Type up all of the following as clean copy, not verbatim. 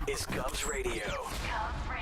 is Cubs Radio. Cubs Radio.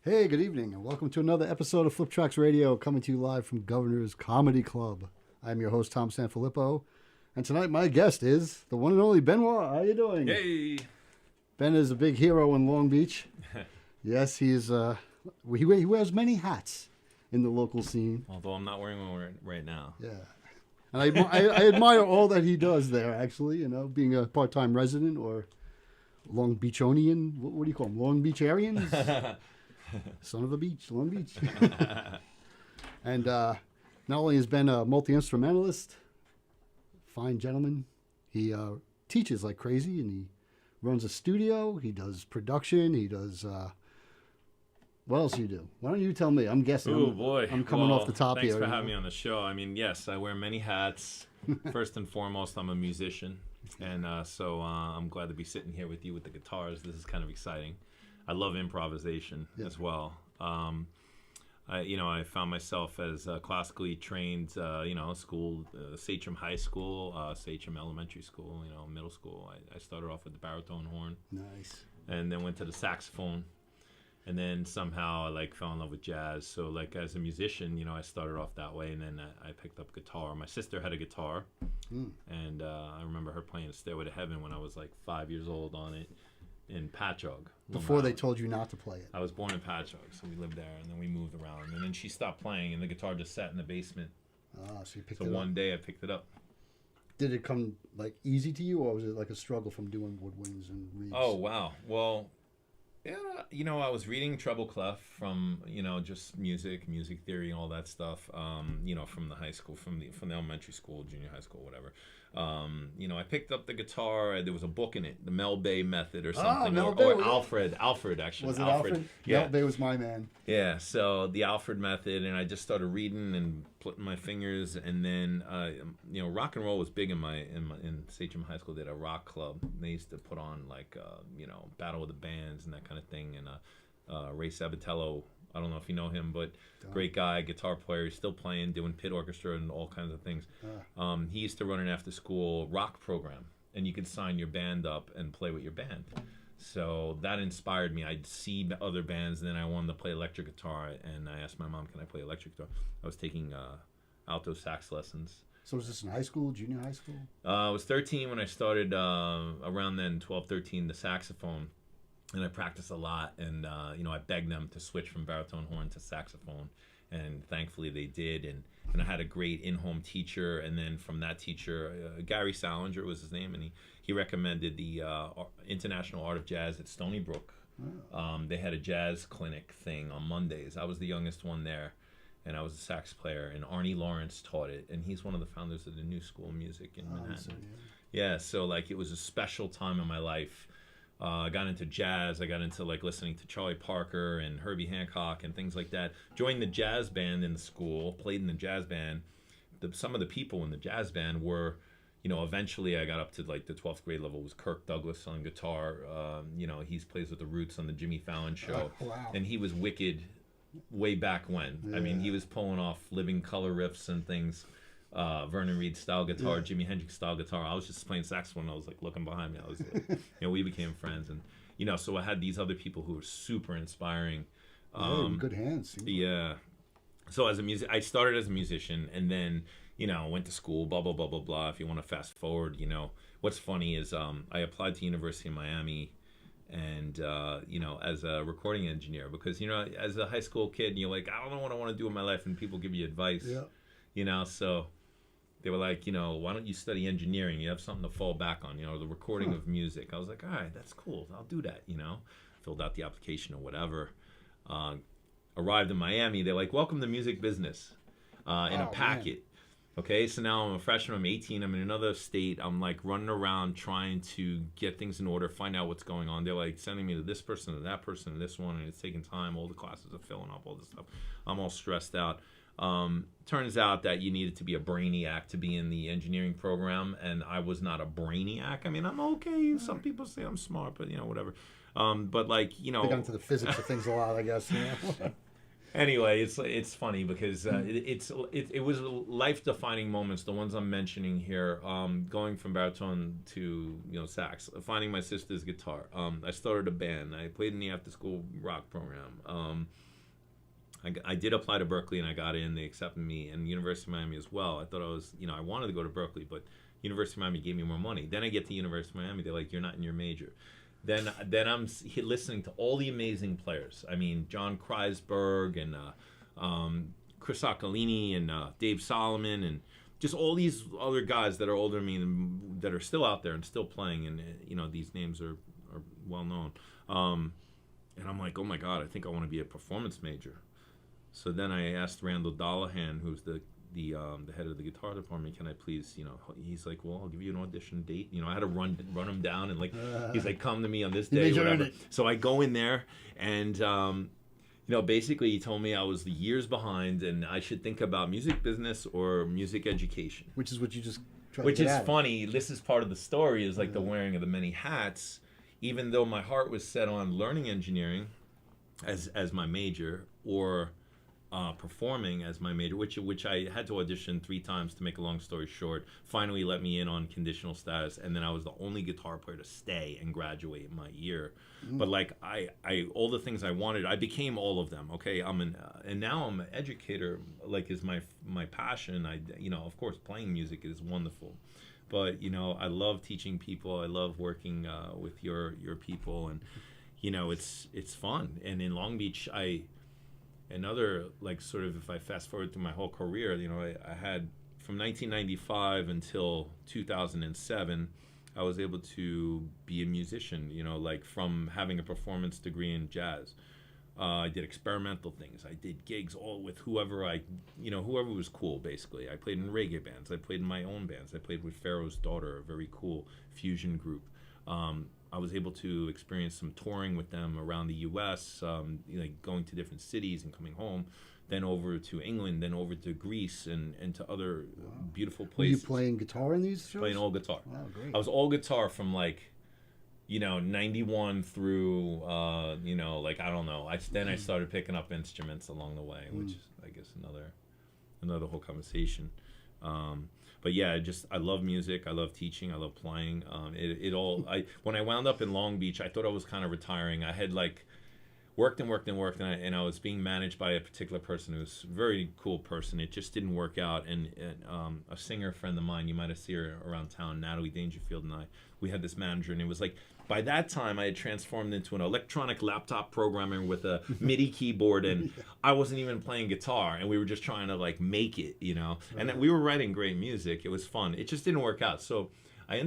Hey, good evening, and welcome to another episode of FlipTrax Radio, coming to you live from Governor's Comedy Club. I'm your host, Tom Sanfilippo, and tonight my guest is the one and only Benoit. How you doing? Hey! Ben is a big hero in Long Beach. Yes, he wears many hats in the local scene. Although I'm not wearing one right now. Yeah. And I admire all that he does there, actually, being a part-time resident or Long Beachonian. What do you call them? Long Beach Arians? Son of the beach, Long Beach. And not only has Ben a multi-instrumentalist, fine gentleman, he teaches like crazy, and he runs a studio, he does production, he does... what else do you do? Why don't you tell me? I'm guessing. Oh, boy. I'm coming off the top thanks here. Thanks for having me on the show. I mean, yes, I wear many hats. First and foremost, I'm a musician. And so I'm glad to be sitting here with you with the guitars. This is kind of exciting. I love improvisation as well. I found myself as classically trained, school, Sachem High School, Sachem Elementary School, middle school. I started off with the baritone horn. Nice. And then went to the saxophone. And then somehow I fell in love with jazz. So as a musician, I started off that way, and then I picked up guitar. My sister had a guitar, and I remember her playing Stairway to Heaven when I was 5 years old on it. In Patchogue. Before they told you not to play it. I was born in Patchogue, so we lived there, and then we moved around. And then she stopped playing, and the guitar just sat in the basement. So you picked it up. So one day I picked it up. Did it come easy to you, or was it a struggle from doing woodwinds and reeds? Oh, wow. Well, yeah, I was reading treble clef from, just music theory and all that stuff, from the high school, from the elementary school, junior high school, whatever. I picked up the guitar. There was a book in it, the Mel Bay method or something. Or Alfred, actually. Was it Alfred? Yeah. Mel Bay was my man. Yeah, so the Alfred method, and I just started reading and putting my fingers, and then, rock and roll was big in Sachem High School. They had a rock club. They used to put on, Battle of the Bands and that kind of thing, and Ray Sabatello, I don't know if you know him, but great guy, guitar player. He's still playing, doing pit orchestra and all kinds of things. He used to run an after-school rock program, and you could sign your band up and play with your band. So that inspired me. I'd see other bands, and then I wanted to play electric guitar, and I asked my mom, can I play electric guitar? I was taking alto sax lessons. So was this in high school, junior high school? I was 13 when I started, around then, 12, 13, the saxophone. And I practiced a lot, and I begged them to switch from baritone horn to saxophone, and thankfully they did. And I had a great in-home teacher, and then from that teacher, Gary Salinger was his name, and he recommended the International Art of Jazz at Stony Brook. They had a jazz clinic thing on Mondays. I was the youngest one there, and I was a sax player, and Arnie Lawrence taught it, and he's one of the founders of the New School of Music in Manhattan. So it was a special time in my life. I got into jazz. I got into listening to Charlie Parker and Herbie Hancock and things like that. Joined the jazz band in the school, played in the jazz band. Some of the people in the jazz band were, eventually I got up to the 12th grade level was Kirk Douglas on guitar. He plays with the Roots on the Jimmy Fallon show. Oh, wow. And he was wicked way back when. Yeah. I mean, he was pulling off Living Color riffs and things. Vernon Reid style guitar, Jimi Hendrix style guitar. I was just playing saxophone. I was looking behind me. I was, we became friends, and so I had these other people who were super inspiring. Good hands. Yeah. So I started as a musician, and then went to school. Blah blah blah blah blah. If you want to fast forward, what's funny is I applied to University of Miami, and as a recording engineer, because as a high school kid, you're like, I don't know what I want to do with my life, and people give you advice. Yeah. So they were like, why don't you study engineering? You have something to fall back on, the recording of music. I was like, all right, that's cool. I'll do that, Filled out the application or whatever. Arrived in Miami. They're like, welcome to music business in a packet. Man. Okay, so now I'm a freshman. I'm 18. I'm in another state. I'm running around trying to get things in order, find out what's going on. They're sending me to this person, to that person, to this one, and it's taking time. All the classes are filling up, all this stuff. I'm all stressed out. Turns out that you needed to be a brainiac to be in the engineering program, and I was not a brainiac. I mean, I'm okay. Some people say I'm smart, but whatever. But like, They got into the physics of things a lot, I guess. Anyway, it's funny because it was life-defining moments. The ones I'm mentioning here, going from baritone to sax, finding my sister's guitar. I started a band. I played in the after-school rock program. I did apply to Berkeley and I got in. They accepted me, and University of Miami as well. I thought I was, I wanted to go to Berkeley, but University of Miami gave me more money. Then I get to University of Miami. They're like, you're not in your major. Then I'm listening to all the amazing players. I mean, John Kreisberg and Chris Occolini and Dave Solomon and just all these other guys that are older than me that are still out there and still playing. And these names are well known. And I'm like, oh my God, I think I want to be a performance major. So then I asked Randall Dollahan, who's the head of the guitar department, can I please, he's like, well, I'll give you an audition date. I had to run him down and he's like, come to me on this day, whatever. So I go in there and, basically he told me I was years behind and I should think about music business or music education. Which is what you just tried Which to get is at. funny. This is part of the story is like the wearing of the many hats. Even though my heart was set on learning engineering as my major or performing as my major, which I had to audition 3 times to make a long story short. Finally let me in on conditional status, and then I was the only guitar player to stay and graduate in my year. But like I all the things I wanted, I became all of them. Okay, and now I'm an educator. Like is my passion. Of course playing music is wonderful, but I love teaching people. I love working with your people, and it's fun. And in Long Beach, another, like, sort of, if I fast forward through my whole career, I had from 1995 until 2007, I was able to be a musician, like from having a performance degree in jazz. I did experimental things. I did gigs all with whoever was cool, basically. I played in reggae bands. I played in my own bands. I played with Pharaoh's Daughter, a very cool fusion group. I was able to experience some touring with them around the U.S., going to different cities and coming home, then over to England, then over to Greece and to other beautiful places. Were you playing guitar in these shows? Playing all guitar. Wow, great. I was all guitar from 91 through, I don't know. Then I started picking up instruments along the way, which is, I guess, another whole conversation. But yeah, I love music. I love teaching. I love playing. When I wound up in Long Beach, I thought I was kind of retiring. I had worked, and I was being managed by a particular person who's a very cool person. It just didn't work out. And a singer friend of mine, you might have seen her around town, Natalie Dangerfield, and we had this manager, and it was like, by that time, I had transformed into an electronic laptop programmer with a MIDI keyboard, and I wasn't even playing guitar, and we were just trying to make it, And we were writing great music. It was fun. It just didn't work out. So I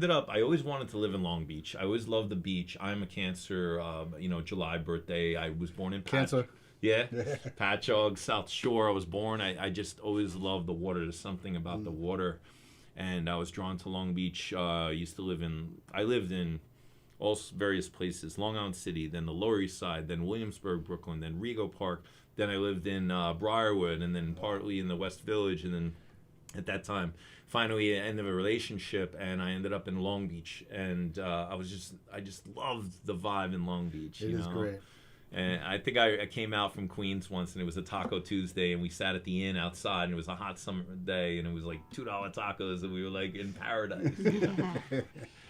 always wanted to live in Long Beach. I always loved the beach. I'm a Cancer, July birthday. I was born in Cancer. Yeah, Patchogue, South Shore. I was born. I just always loved the water. There's something about the water, and I was drawn to Long Beach. I lived in all various places, Long Island City, then the Lower East Side, then Williamsburg, Brooklyn, then Rego Park. Then I lived in Briarwood, and then partly in the West Village, and then at that time, finally, end of a relationship, and I ended up in Long Beach, and I just loved the vibe in Long Beach. It is great. And I think I came out from Queens once, and it was a Taco Tuesday, and we sat at the inn outside, and it was a hot summer day, and it was like $2 tacos, and we were like in paradise.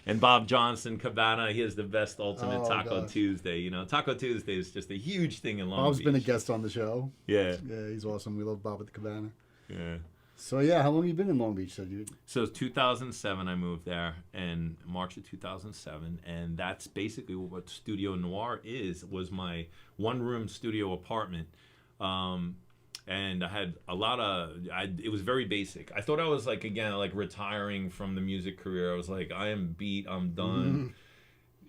And Bob Johnson, Cabana, he has the best ultimate Taco Tuesday. Taco Tuesday is just a huge thing in Long Beach. Bob's been a guest on the show. Yeah. Yeah, he's awesome. We love Bob at the Cabana. Yeah. So, yeah, how long have you been in Long Beach? So 2007, I moved there, in March of 2007, and that's basically what Studio Noir was my one-room studio apartment. And I had it was very basic. I thought I was retiring from the music career. I was like, I am beat, I'm done,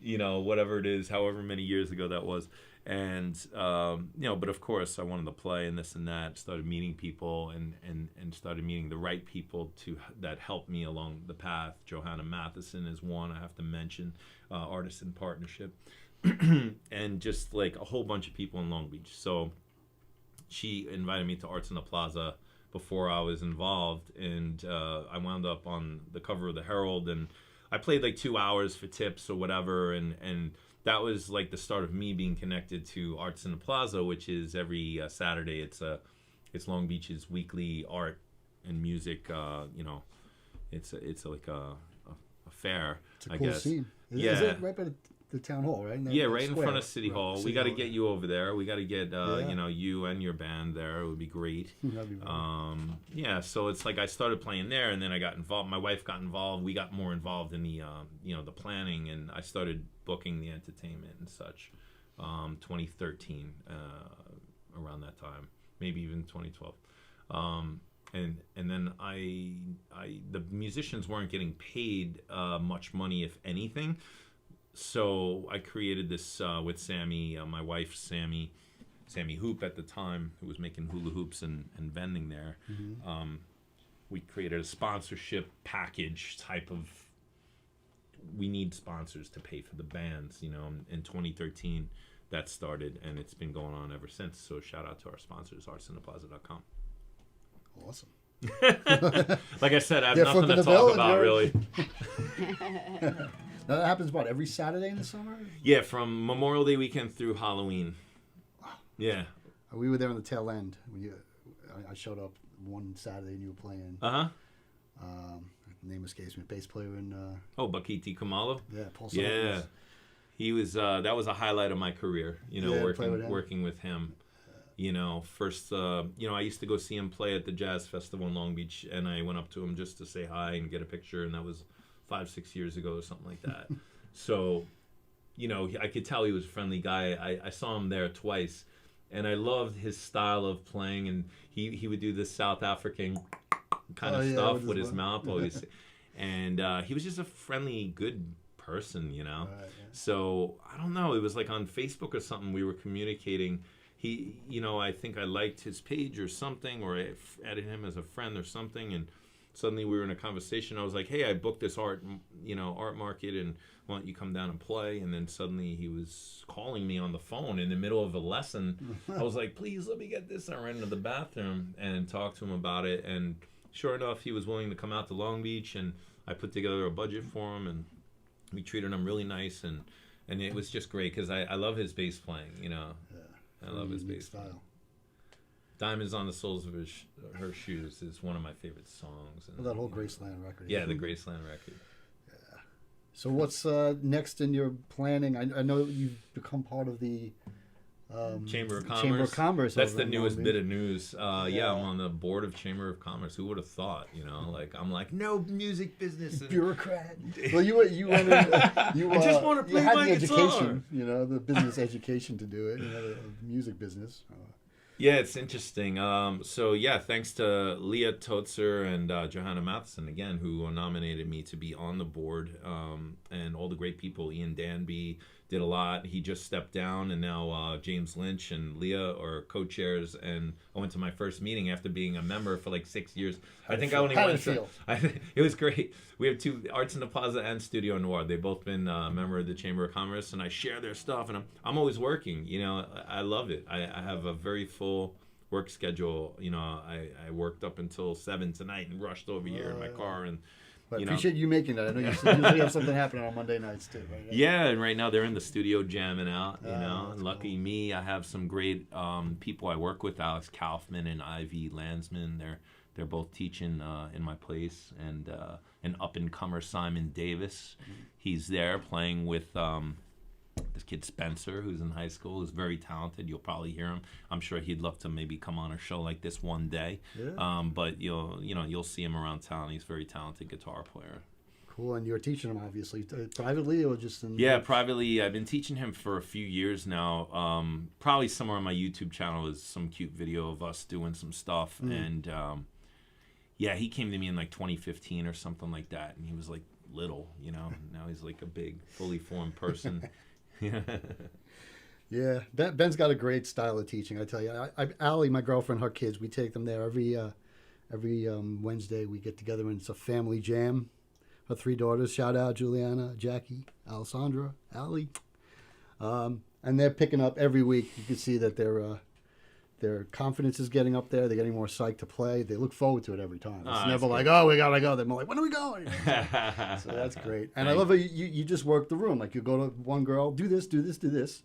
whatever it is, however many years ago that was. And, but of course I wanted to play and this and that, started meeting people and started meeting the right people that helped me along the path. Johanna Matheson is one I have to mention, Artist in Partnership, and just a whole bunch of people in Long Beach. So she invited me to Arts in the Plaza before I was involved, and I wound up on the cover of the Herald, and I played like 2 hours for tips or whatever, and that was like the start of me being connected to Arts in the Plaza, which is every Saturday. It's Long Beach's weekly art and music. It's like a fair. It's a cool scene. Is it right by the town hall, right? Right in front of City Hall. We got to get you over there. We got to get you and your band there. It would be great. That'd be great. So it's like I started playing there, and then I got involved. My wife got involved. We got more involved in the the planning, and I started booking the entertainment and such. 2013, around that time, maybe even 2012. And then the musicians weren't getting paid much money, if anything. So I created this with Sammy, my wife Sammy Hoop at the time, who was making hula hoops and vending there. Mm-hmm. We created a sponsorship package type of. We need sponsors to pay for the bands, In 2013, that started, and it's been going on ever since. So shout out to our sponsors, artsintheplaza.com. Awesome. Like I said, I have nothing to talk about, really. Now that happens every Saturday in the summer? Yeah, from Memorial Day weekend through Halloween. Wow. Yeah. We were there on the tail end. I showed up one Saturday and you were playing. Name escapes me. Bass player in. Bakiti Kamalo. Yeah, Paul Simons. Yeah, he was. That was a highlight of my career. Working with him. First, I used to go see him play at the Jazz Festival in Long Beach, and I went up to him just to say hi and get a picture, and that was 5-6 years ago or something like that. So, I could tell he was a friendly guy. I saw him there twice, and I loved his style of playing, and he would do this South African kind of stuff with his mouth always. And he was just a friendly, good person, Right, yeah. So, I don't know, it was like on Facebook or something we were communicating. He, I think I liked his page or something, or I added him as a friend or something, and suddenly we were in a conversation. I was like, hey, I booked this art market, and why don't you come down and play? And then suddenly he was calling me on the phone in the middle of a lesson. I was like, please let me get this. I ran into the bathroom and talked to him about it, and sure enough, he was willing to come out to Long Beach, and I put together a budget for him, and we treated him really nice, and it was just great because I love his bass playing, Yeah. I love his bass style. Diamonds on the Soles of Her Shoes is one of my favorite songs. And, that whole Graceland record. Yeah, the Graceland record. Yeah. So what's next in your planning? I know you've become part of the Chamber of Commerce. Chamber of Commerce. That's the newest bit of news. I'm on the board of Chamber of Commerce. Who would have thought? I'm like, no music business. Bureaucrat. Well, you went in, I just want to play my guitar. Education, the business education to do it. The music business. Yeah, it's interesting. Thanks to Leah Totzer and Johanna Matheson, again, who nominated me to be on the board, and all the great people. Ian Danby did a lot. He just stepped down, and now James Lynch and Leah are co-chairs, and I went to my first meeting after being a member for like 6 years. How did it feel? It was great. We have two, Arts in the Plaza and Studio Noir. They've both been a member of the Chamber of Commerce, and I share their stuff, and I'm always working. I love it. I have a very full work schedule. I worked up until 7 tonight and rushed over here in my car, and I appreciate you making that. I know you usually have something happening on Monday nights too, right? Yeah, and right now they're in the studio jamming out, And lucky me, I have some great people I work with, Alex Kaufman and Ivy Landsman. They're both teaching in my place, and an up-and-comer Simon Davis. Mm-hmm. He's there playing with this kid Spencer, who's in high school, who's very talented. You'll probably hear him. I'm sure he'd love to maybe come on a show like this one day. Yeah. But you'll see him around town. He's a very talented guitar player. Cool. And you're teaching him obviously privately or just in? Yeah, privately. I've been teaching him for a few years now. Probably somewhere on my YouTube channel is some cute video of us doing some stuff. And he came to me in like 2015 or something like that, and he was like little, Now he's like a big, fully formed person. Yeah, Ben's got a great style of teaching. I tell you, Allie, my girlfriend, her kids, we take them there every Wednesday. We get together and it's a family jam. Her 3 daughters, shout out Juliana, Jackie, Alessandra, Allie, and they're picking up every week. You can see that they're Their confidence is getting up there. They're getting more psyched to play. They look forward to it every time. It's Oh, never that's like, good. oh, we gotta go. They're more like, when are we going? So that's great. And I love how you just work the room. Like you go to one girl, do this, do this, do this.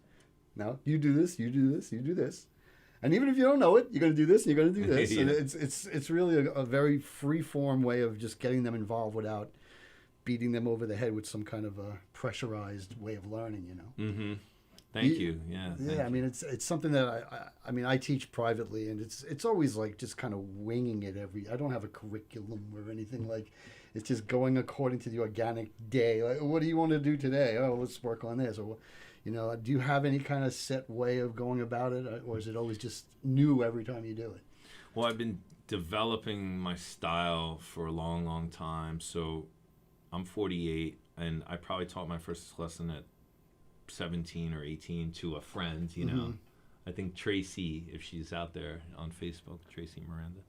No, you do this, you do this, you do this. And even if you don't know it, you're going to do this and you're going to do this. Yeah. And it's really a very free form way of just getting them involved without beating them over the head with some kind of a pressurized way of learning, you know. Mm-hmm. Thank you. Yeah. Yeah, I mean, it's something that I teach privately, and it's always like just kind of winging it I don't have a curriculum or anything. Like, it's just going according to the organic day. Like, what do you want to do today? Oh, let's work on this. Or, you know, do you have any kind of set way of going about it, or is it always just new every time you do it? Well, I've been developing my style for a long, long time. So I'm 48, and I probably taught my first lesson at 17 or 18 to a friend, you know. I think Tracy, if she's out there on Facebook, Tracy Miranda.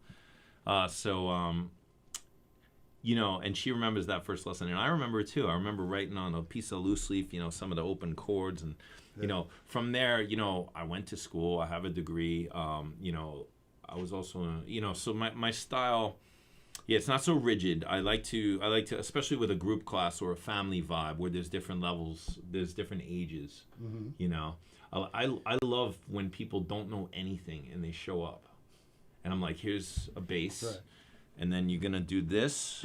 You know, and she remembers that first lesson, and I remember it too. I remember writing on a piece of loose leaf, you know, some of the open chords, and you know, from there, you know, I went to school. I have a degree. You know, I was also, you know, so my style. Yeah, it's not so rigid. I like to, especially with a group class or a family vibe where there's different levels, there's different ages. You know, I love when people don't know anything and they show up, and I'm like, here's a bass, Right. and then you're gonna do this,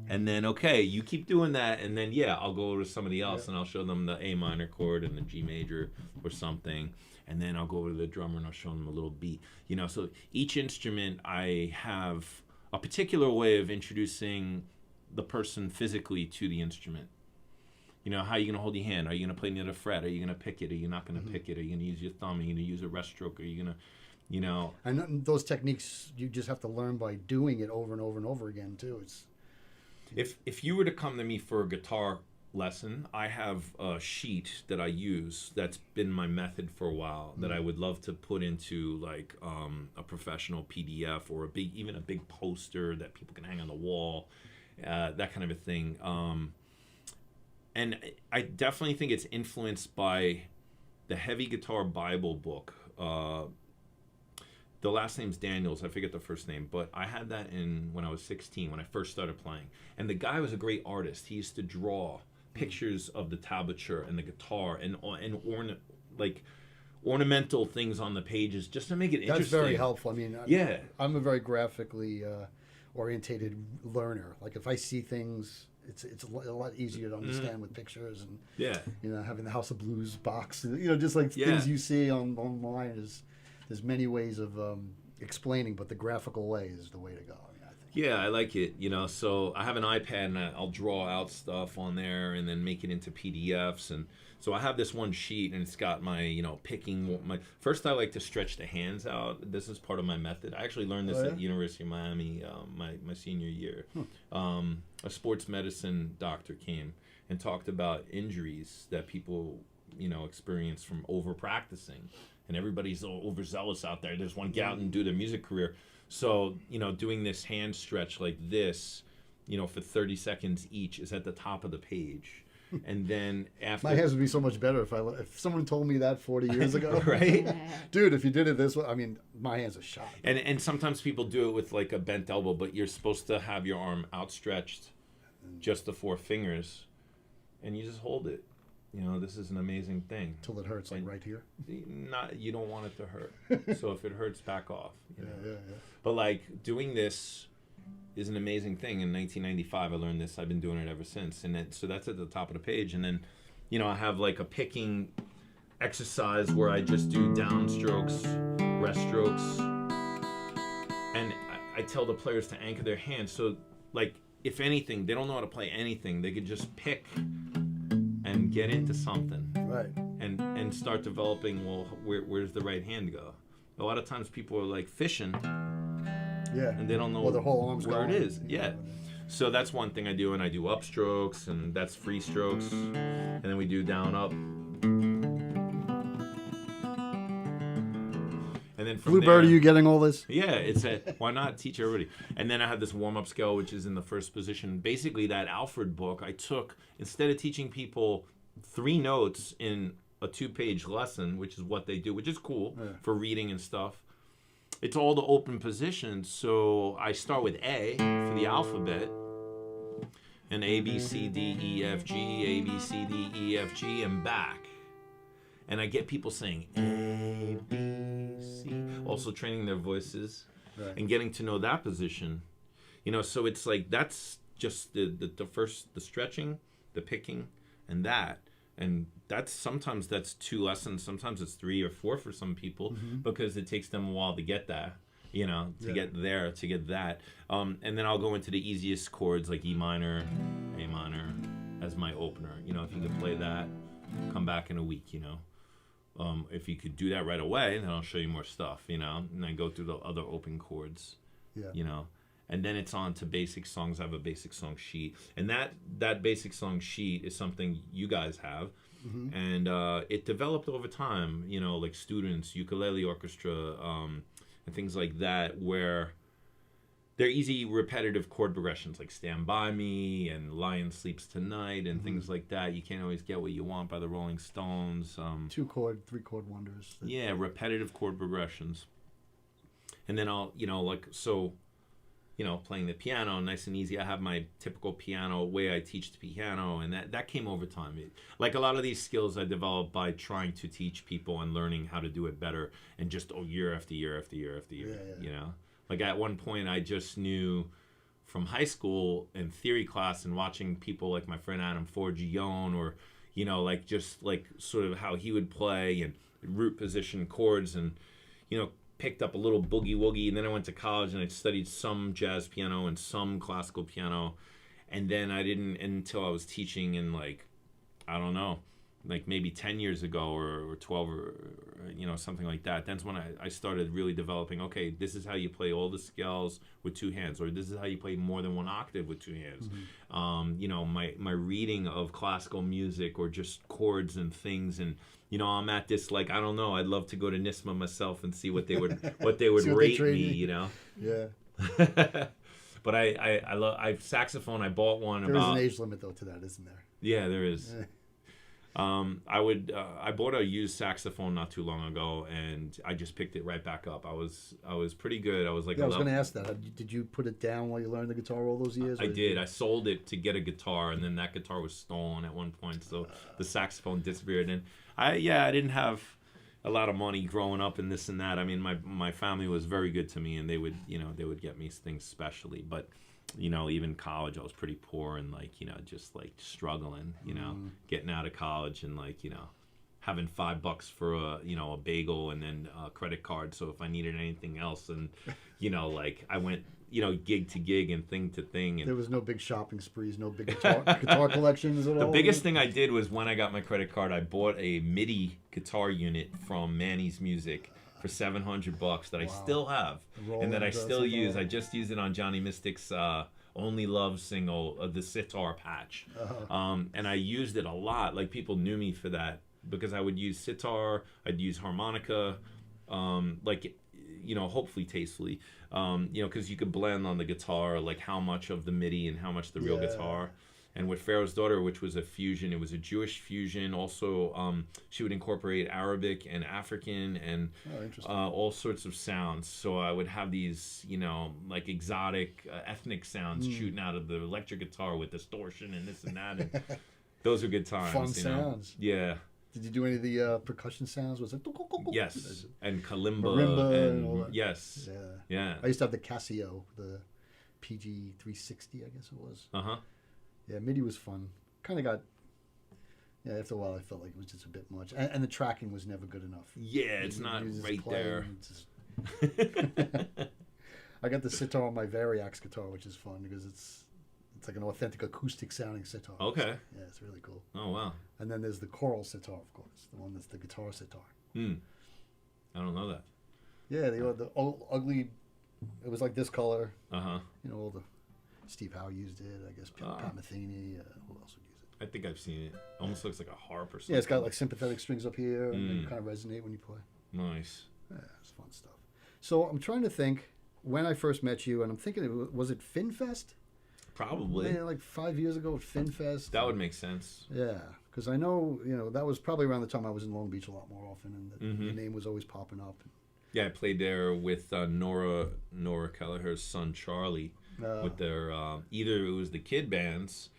and then okay, you keep doing that, and then yeah, I'll go over to somebody else and I'll show them the A minor chord and the G major or something. And then I'll go over to the drummer and I'll show them a little beat. You know, so each instrument I have a particular way of introducing the person physically to the instrument. You know, how are you going to hold your hand? Are you going to play near the fret? Are you going to pick it? Are you not going to pick it? Are you going to use your thumb? Are you going to use a rest stroke? Are you going to, you know? And those techniques you just have to learn by doing it over and over and over again too. If you were to come to me for a guitar lesson, I have a sheet that I use that's been my method for a while that I would love to put into like a professional PDF or even a big poster that people can hang on the wall, that kind of a thing. And I definitely think it's influenced by the Heavy Guitar Bible book. The last name's Daniels. I forget the first name, but I had that when I was 16 when I first started playing. And the guy was a great artist. He used to draw pictures of the tablature and the guitar and ornamental things on the pages just to make it interesting. That's very helpful. I mean, yeah, I'm a very graphically orientated learner. Like if I see things, it's a lot easier to understand with pictures and yeah, you know, having the House of Blues box, you know, just like things you see online there's many ways of explaining, but the graphical way is the way to go. Yeah, I like it, you know, so I have an iPad and I'll draw out stuff on there and then make it into PDFs. And so I have this one sheet and it's got my, you know, first I like to stretch the hands out. This is part of my method. I actually learned this at the University of Miami my senior year. A sports medicine doctor came and talked about injuries that people, you know, experience from over practicing. And everybody's overzealous out there. They just want to get out and do their music career. So, you know, doing this hand stretch like this, you know, for 30 seconds each is at the top of the page. And then after... My hands would be so much better if someone told me that 40 years ago. Right? Dude, if you did it this way, I mean, my hands are shot. And sometimes people do it with like a bent elbow, but you're supposed to have your arm outstretched, just the four fingers, and you just hold it. You know, this is an amazing thing. Till it hurts, like right here. You don't want it to hurt. So if it hurts, back off. You know? Yeah. But like doing this is an amazing thing. In 1995, I learned this. I've been doing it ever since. And so that's at the top of the page. And then, you know, I have like a picking exercise where I just do downstrokes, rest strokes, and I tell the players to anchor their hands. So like, if anything, they don't know how to play anything. They could just pick and get into something, right? And start developing. Well, where's the right hand go? A lot of times people are like fishing, and they don't know their whole arm's where going, it is. Yeah. So that's one thing I do, and I do upstrokes, and that's free strokes, and then we do down up, and then from Bluebird, there, are you getting all this? Yeah, it's why not teach everybody? And then I have this warm-up scale, which is in the first position. Basically, that Alfred book I took, instead of teaching people 3 notes in a 2-page lesson, which is what they do, which is cool Yeah. for reading and stuff. It's all the open positions. So I start with A for the alphabet, and A, B, C, D, E, F, G, A, B, C, D, E, F, G, and back. And I get people saying A, B, C, also training their voices and getting to know that position. You know, so it's like that's just the first, the stretching, the picking, and that. And sometimes that's 2 lessons, sometimes it's 3 or 4 for some people, because it takes them a while to get that, you know, to get there, to get that. And then I'll go into the easiest chords like E minor, A minor as my opener. You know, if you could play that, come back in a week, you know. If you could do that right away, then I'll show you more stuff, you know. And I go through the other open chords, you know. And then it's on to basic songs. I have a basic song sheet. And that basic song sheet is something you guys have. And it developed over time, you know, like students, ukulele orchestra, and things like that, where they're easy, repetitive chord progressions, like Stand By Me and Lion Sleeps Tonight and things like that. You can't always get what you want by the Rolling Stones. 2-chord, 3-chord wonders. Yeah, repetitive chord progressions. And then I'll, you know, like, so... you know, playing the piano, nice and easy. I have my typical piano way I teach the piano, and that came over time. Like a lot of these skills I developed by trying to teach people and learning how to do it better, and just year after year after year after year, you know? Like at one point I just knew from high school and theory class and watching people like my friend Adam Forgione, or, you know, like just like sort of how he would play and root position chords, and, you know, picked up a little boogie woogie. And then I went to college and I studied some jazz piano and some classical piano, and then I didn't until I was teaching in, like, I don't know, like maybe 10 years ago or 12 or you know, something like that. That's when I started really developing, okay, this is how you play all the scales with 2 hands, or this is how you play more than 1 octave with 2 hands. You know, my reading of classical music, or just chords and things. And, you know, I'm at this, like, I don't know, I'd love to go to NISMA myself and see what they would rate me, you know. But I love saxophone. I bought one. There is an age limit though to that, isn't there? Yeah, there is. I bought a used saxophone not too long ago, and I just picked it right back up. I was pretty good. I was like, I was going to ask that. Did you put it down while you learned the guitar all those years? I did. I sold it to get a guitar, and then that guitar was stolen at one point, so the saxophone disappeared. And I didn't have a lot of money growing up and this and that. I mean, my family was very good to me, and they would get me things specially. But, you know, even college, I was pretty poor, and, like, you know, just like struggling, you know, getting out of college, and, like, you know, having $5 for a bagel, and then a credit card. So if I needed anything else, and, you know, like I went, you know, gig to gig and thing to thing. And there was no big shopping sprees, no big guitar collections at all? The biggest thing I did was, when I got my credit card, I bought a MIDI guitar unit from Manny's Music for $700 that I still have, and that I still use. I just used it on Johnny Mystic's Only Love single, the sitar patch. And I used it a lot. Like, people knew me for that, because I would use sitar, I'd use harmonica, like, you know, hopefully tastefully, you know, because you could blend on the guitar, like, how much of the MIDI and how much the real guitar. And with Pharaoh's Daughter, which was a fusion, it was a Jewish fusion. Also, she would incorporate Arabic and African and all sorts of sounds. So I would have these, you know, like exotic ethnic sounds shooting out of the electric guitar with distortion and this and that. And those are good times. Fun sounds. Yeah. Did you do any of the percussion sounds? Was it? Yes. And kalimba. Marimba and all that. Yes. Yeah. I used to have the Casio, the PG 360, I guess it was. Yeah, MIDI was fun. Kind of got... Yeah, after a while I felt like it was just a bit much. And the tracking was never good enough. Yeah, it's not right there. I got the sitar on my Variax guitar, which is fun because it's like an authentic acoustic sounding sitar. Okay. Yeah, it's really cool. Oh, wow. And then there's the choral sitar, of course. The one that's the guitar sitar. I don't know that. Yeah, the old, ugly... It was like this color. You know, all the... Steve Howe used it, I guess. Pat Metheny, who else would use it? I think I've seen it. Almost looks like a harp or something. Yeah, it's got like sympathetic strings up here, and they kind of resonate when you play. Nice. Yeah, it's fun stuff. So I'm trying to think when I first met you, and I'm thinking, was it FinFest? Probably. Yeah, like 5 years ago at FinFest. That would make sense. Yeah, Because I know, that was probably around the time I was in Long Beach a lot more often, and the name was always popping up. Yeah, I played there with Nora Kelleher's son Charlie. With their either it was the kid bands,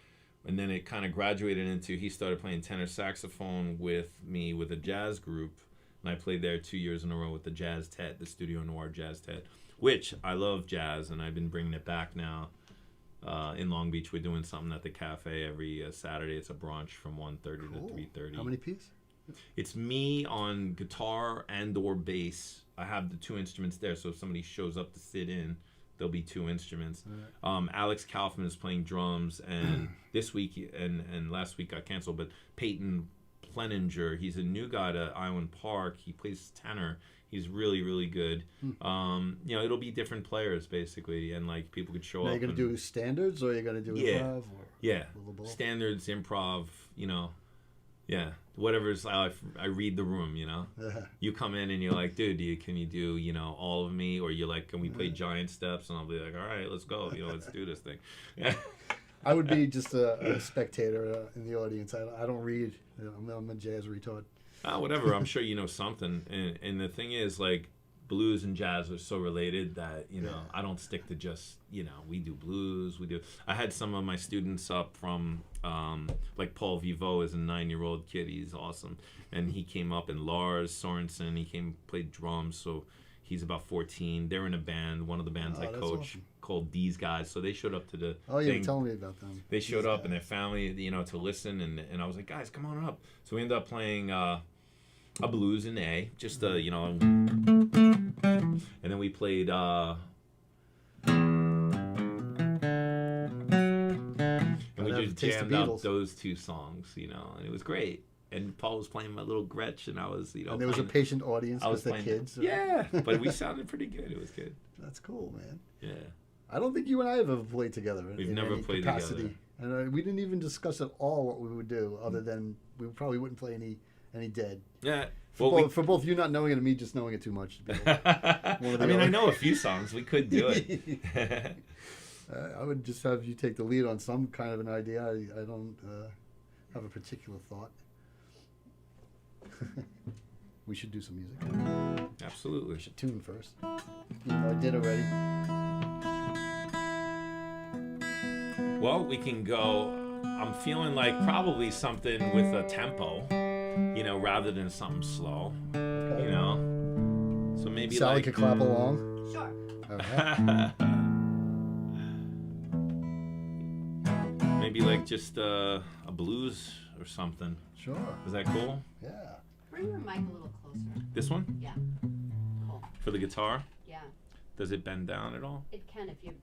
and then it kind of graduated into he started playing tenor saxophone with me with a jazz group, and I played there 2 years in a row with the Jazz Tet, the Studio Noir Jazz Tet, which I love jazz, and I've been bringing it back now. In Long Beach, we're doing something at the cafe every Saturday. It's a brunch from 1:30 to 3:30. How many pieces? It's me on guitar and or bass. I have the two instruments there, so if somebody shows up to sit in, there'll be two instruments. Right. Alex Kaufman is playing drums, and this week and last week got canceled, but Peyton Pleninger, he's a new guy to Island Park. He plays tenor. He's really, really good. It'll be different players, basically, and, like, people could show up. Are you going to do standards, or are you going to do improv? Standards, improv, whatever's, I read the room, You come in and you're like, dude, can you do, all of me? Or you're like, can we play giant steps? And I'll be like, all right, let's go. Let's do this thing. I would be just a spectator in the audience. I don't read. I'm a jazz retard. Whatever. I'm sure you know something. And the thing is, like, blues and jazz are so related that, I don't stick to just, we do blues. I had some of my students up from, like Paul Vivo is a 9-year-old kid. He's awesome. And he came up, and Lars Sorensen, played drums. So he's about 14. They're in a band, one of the bands I coach. Awesome. Called These Guys. So they showed up to the thing. Tell me about them. They showed up and their family, to listen, and I was like, guys, come on up. So we ended up playing a blues in A, just and then we played and we just jammed out those two songs, and it was great. And Paul was playing my little Gretsch, and I was, And there was a patient audience with the kids. Yeah, but we sounded pretty good. It was good. That's cool, man. Yeah. I don't think you and I have ever played together. We've never played together. And we didn't even discuss at all what we would do, other than we probably wouldn't play any dead. Yeah. For both you not knowing it and me just knowing it too much. I know a few songs. We could do it. I would just have you take the lead on some kind of an idea. I don't have a particular thought. We should do some music. Absolutely. We should tune first. I did already. Well, we can go. I'm feeling like probably something with a tempo, rather than something slow. Okay. So maybe Sally could clap along. Sure. Okay. Maybe like just a blues or something. Sure. Is that cool? Yeah. Bring your mic a little closer. This one? Yeah. Cool. For the guitar? Yeah. Does it bend down at all? It can if you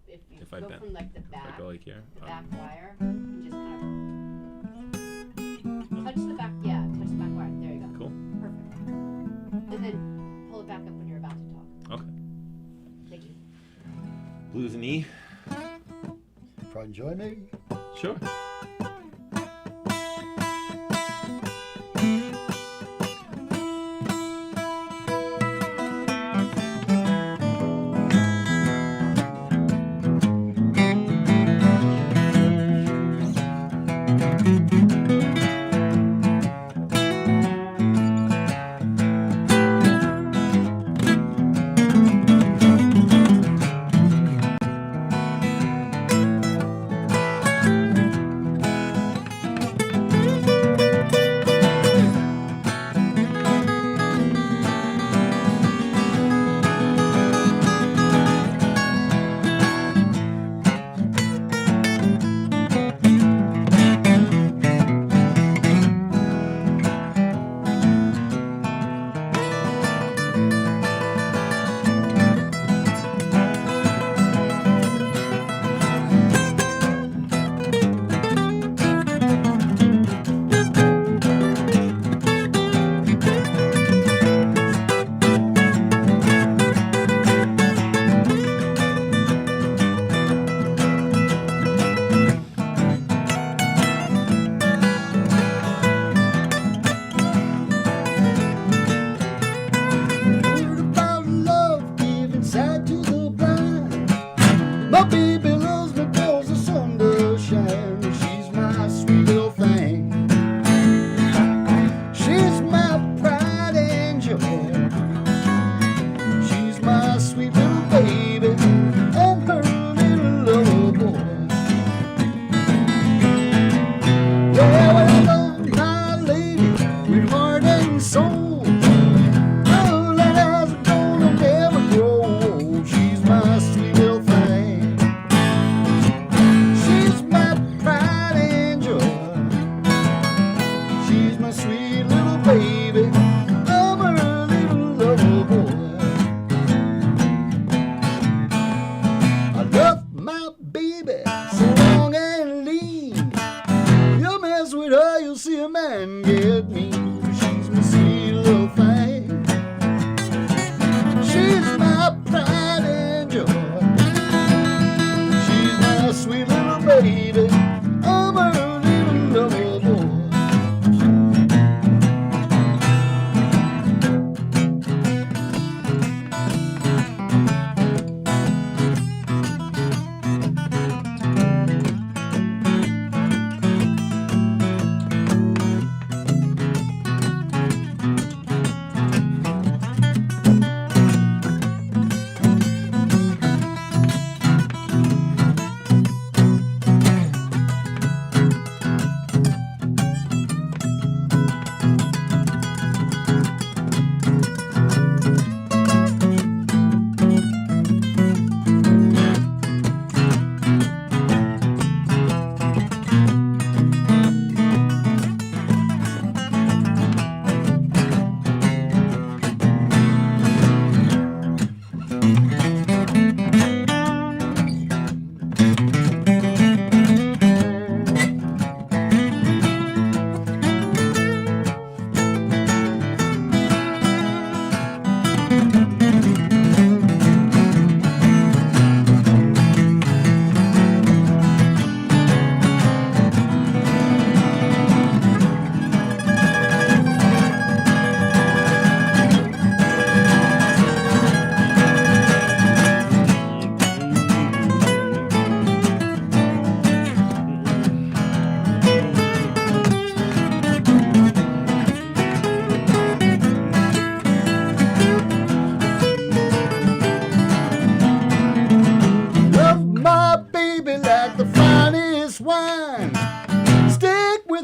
I go bend, from like the back. if I go like here? The back wire, and just kind of touch the back. Yeah, touch the back wire. There you go. Cool. Perfect. And then pull it back up when you're about to talk. Okay. Thank you. Blues and E? Pride and Joy, maybe? Sure.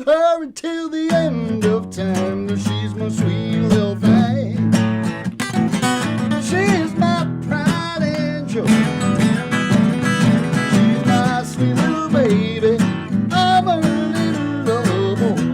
with her until the end of time. 'Cause she's my sweet little thing. She's my pride and joy. She's my sweet little baby. I'm a little lover boy.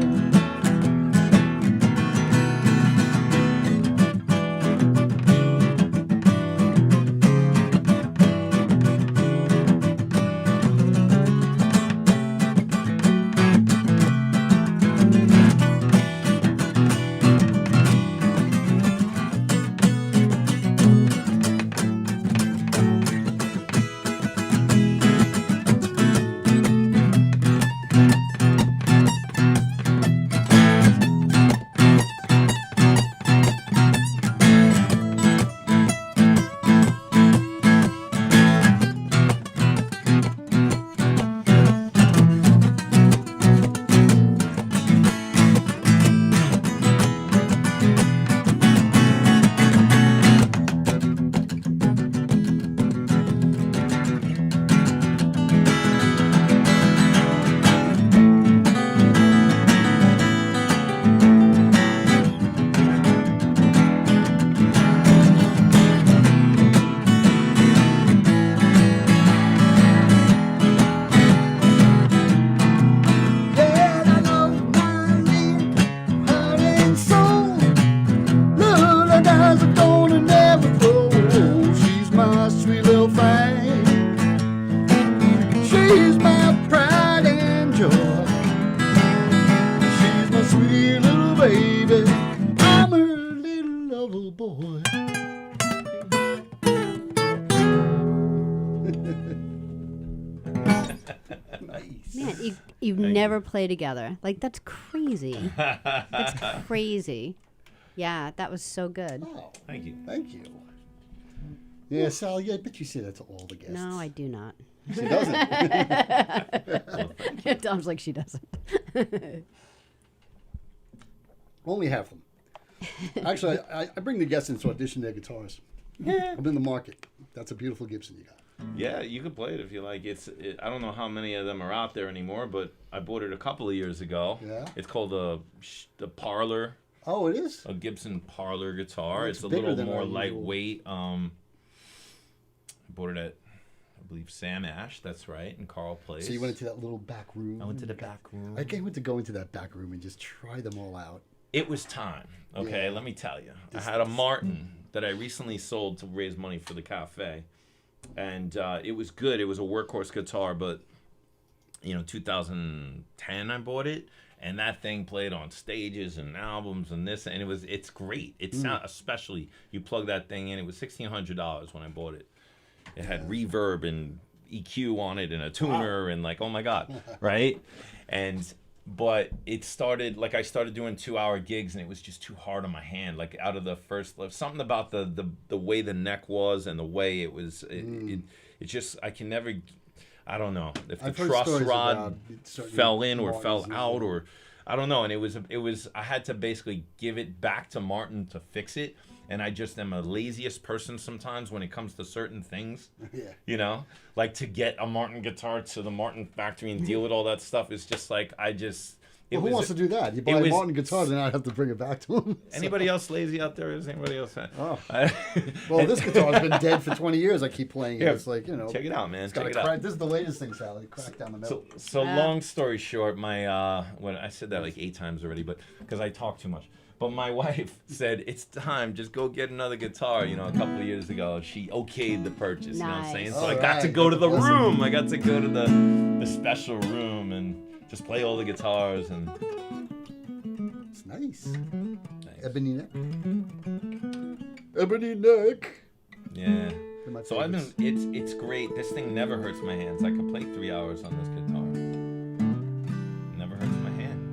You've never played together. Like, that's crazy. That's crazy. Yeah, that was so good. Oh, Thank you. thank you. Yeah, Sally, I bet you say that to all the guests. No, I do not. She doesn't. Tom's like, she doesn't. Only half of them. Actually, I bring the guests in to audition their guitars. I'm in the market. That's a beautiful Gibson you got. Yeah, you can play it if you like. I don't know how many of them are out there anymore, but I bought it a couple of years ago. Yeah. It's called the Parlor. Oh, it is? A Gibson Parlor guitar. Oh, it's a bigger little than more our usual. lightweight. I bought it at, I believe, Sam Ash. That's right, in Carl Place. So you went into that little back room. I went to the back room. I can't wait to go into that back room and just try them all out. It was time. Okay, Yeah. let me tell you. I had a Martin that I recently sold to raise money for the cafe. And it was good. It was a workhorse guitar, but 2010 I bought it, and that thing played on stages and albums and this, and it's great. It's not, especially you plug that thing in. It was $1,600 when I bought it. It had reverb and EQ on it and a tuner and like, oh my god, right? But it started, like, I started doing 2-hour gigs, and it was just too hard on my hand. Like, out of the first, something about the way the neck was and the way it was, it just, I can never, I don't know. If the truss rod fell in or fell out or, I don't know. And it was, I had to basically give it back to Martin to fix it. And I just am a laziest person sometimes when it comes to certain things. Yeah. Like to get a Martin guitar to the Martin factory and deal with all that stuff is just like, Who wants to do that? You buy a Martin guitar, then I have to bring it back to him. Anybody else lazy out there? Is anybody else? Oh. Well, this guitar's been dead for 20 years. I keep playing it. Yeah. It's like, Check it out, man. It's got Check a it crack. out. This is the latest thing, Sally. Crack down the middle. So long story short, my when I said that like 8 times already, but because I talk too much. But my wife said, it's time, just go get another guitar, a couple of years ago. She okayed the purchase, you know what I'm saying? So I got to go to the room. I got to go to the special room and just play all the guitars. And it's nice. Ebony neck. Ebony neck. Yeah. So I've been, it's great. This thing never hurts my hands. I could play 3 hours on this guitar. Never hurts my hand.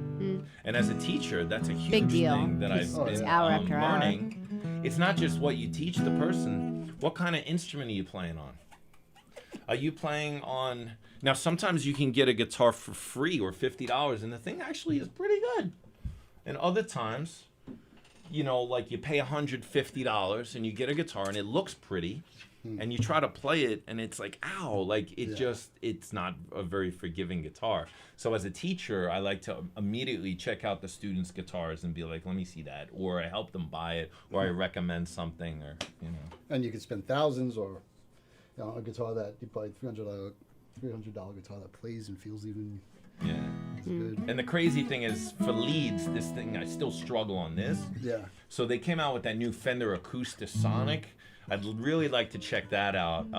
And as a teacher, that's a huge Big deal. thing that I've been hour after learning. It's not just what you teach the person. What kind of instrument are you playing on? Are you playing on... Now, sometimes you can get a guitar for free or $50, and the thing actually is pretty good. And other times, like you pay $150 and you get a guitar and it looks pretty, and you try to play it and it's like, ow, like it's not a very forgiving guitar. So as a teacher, I like to immediately check out the students' guitars and be like, let me see that, or I help them buy it, or I recommend something, or And you could spend thousands, or a guitar that you buy $300 guitar that plays and feels even good. And the crazy thing is, for leads, this thing I still struggle on this. Yeah. So they came out with that new Fender Acoustasonic. I'd really like to check that out.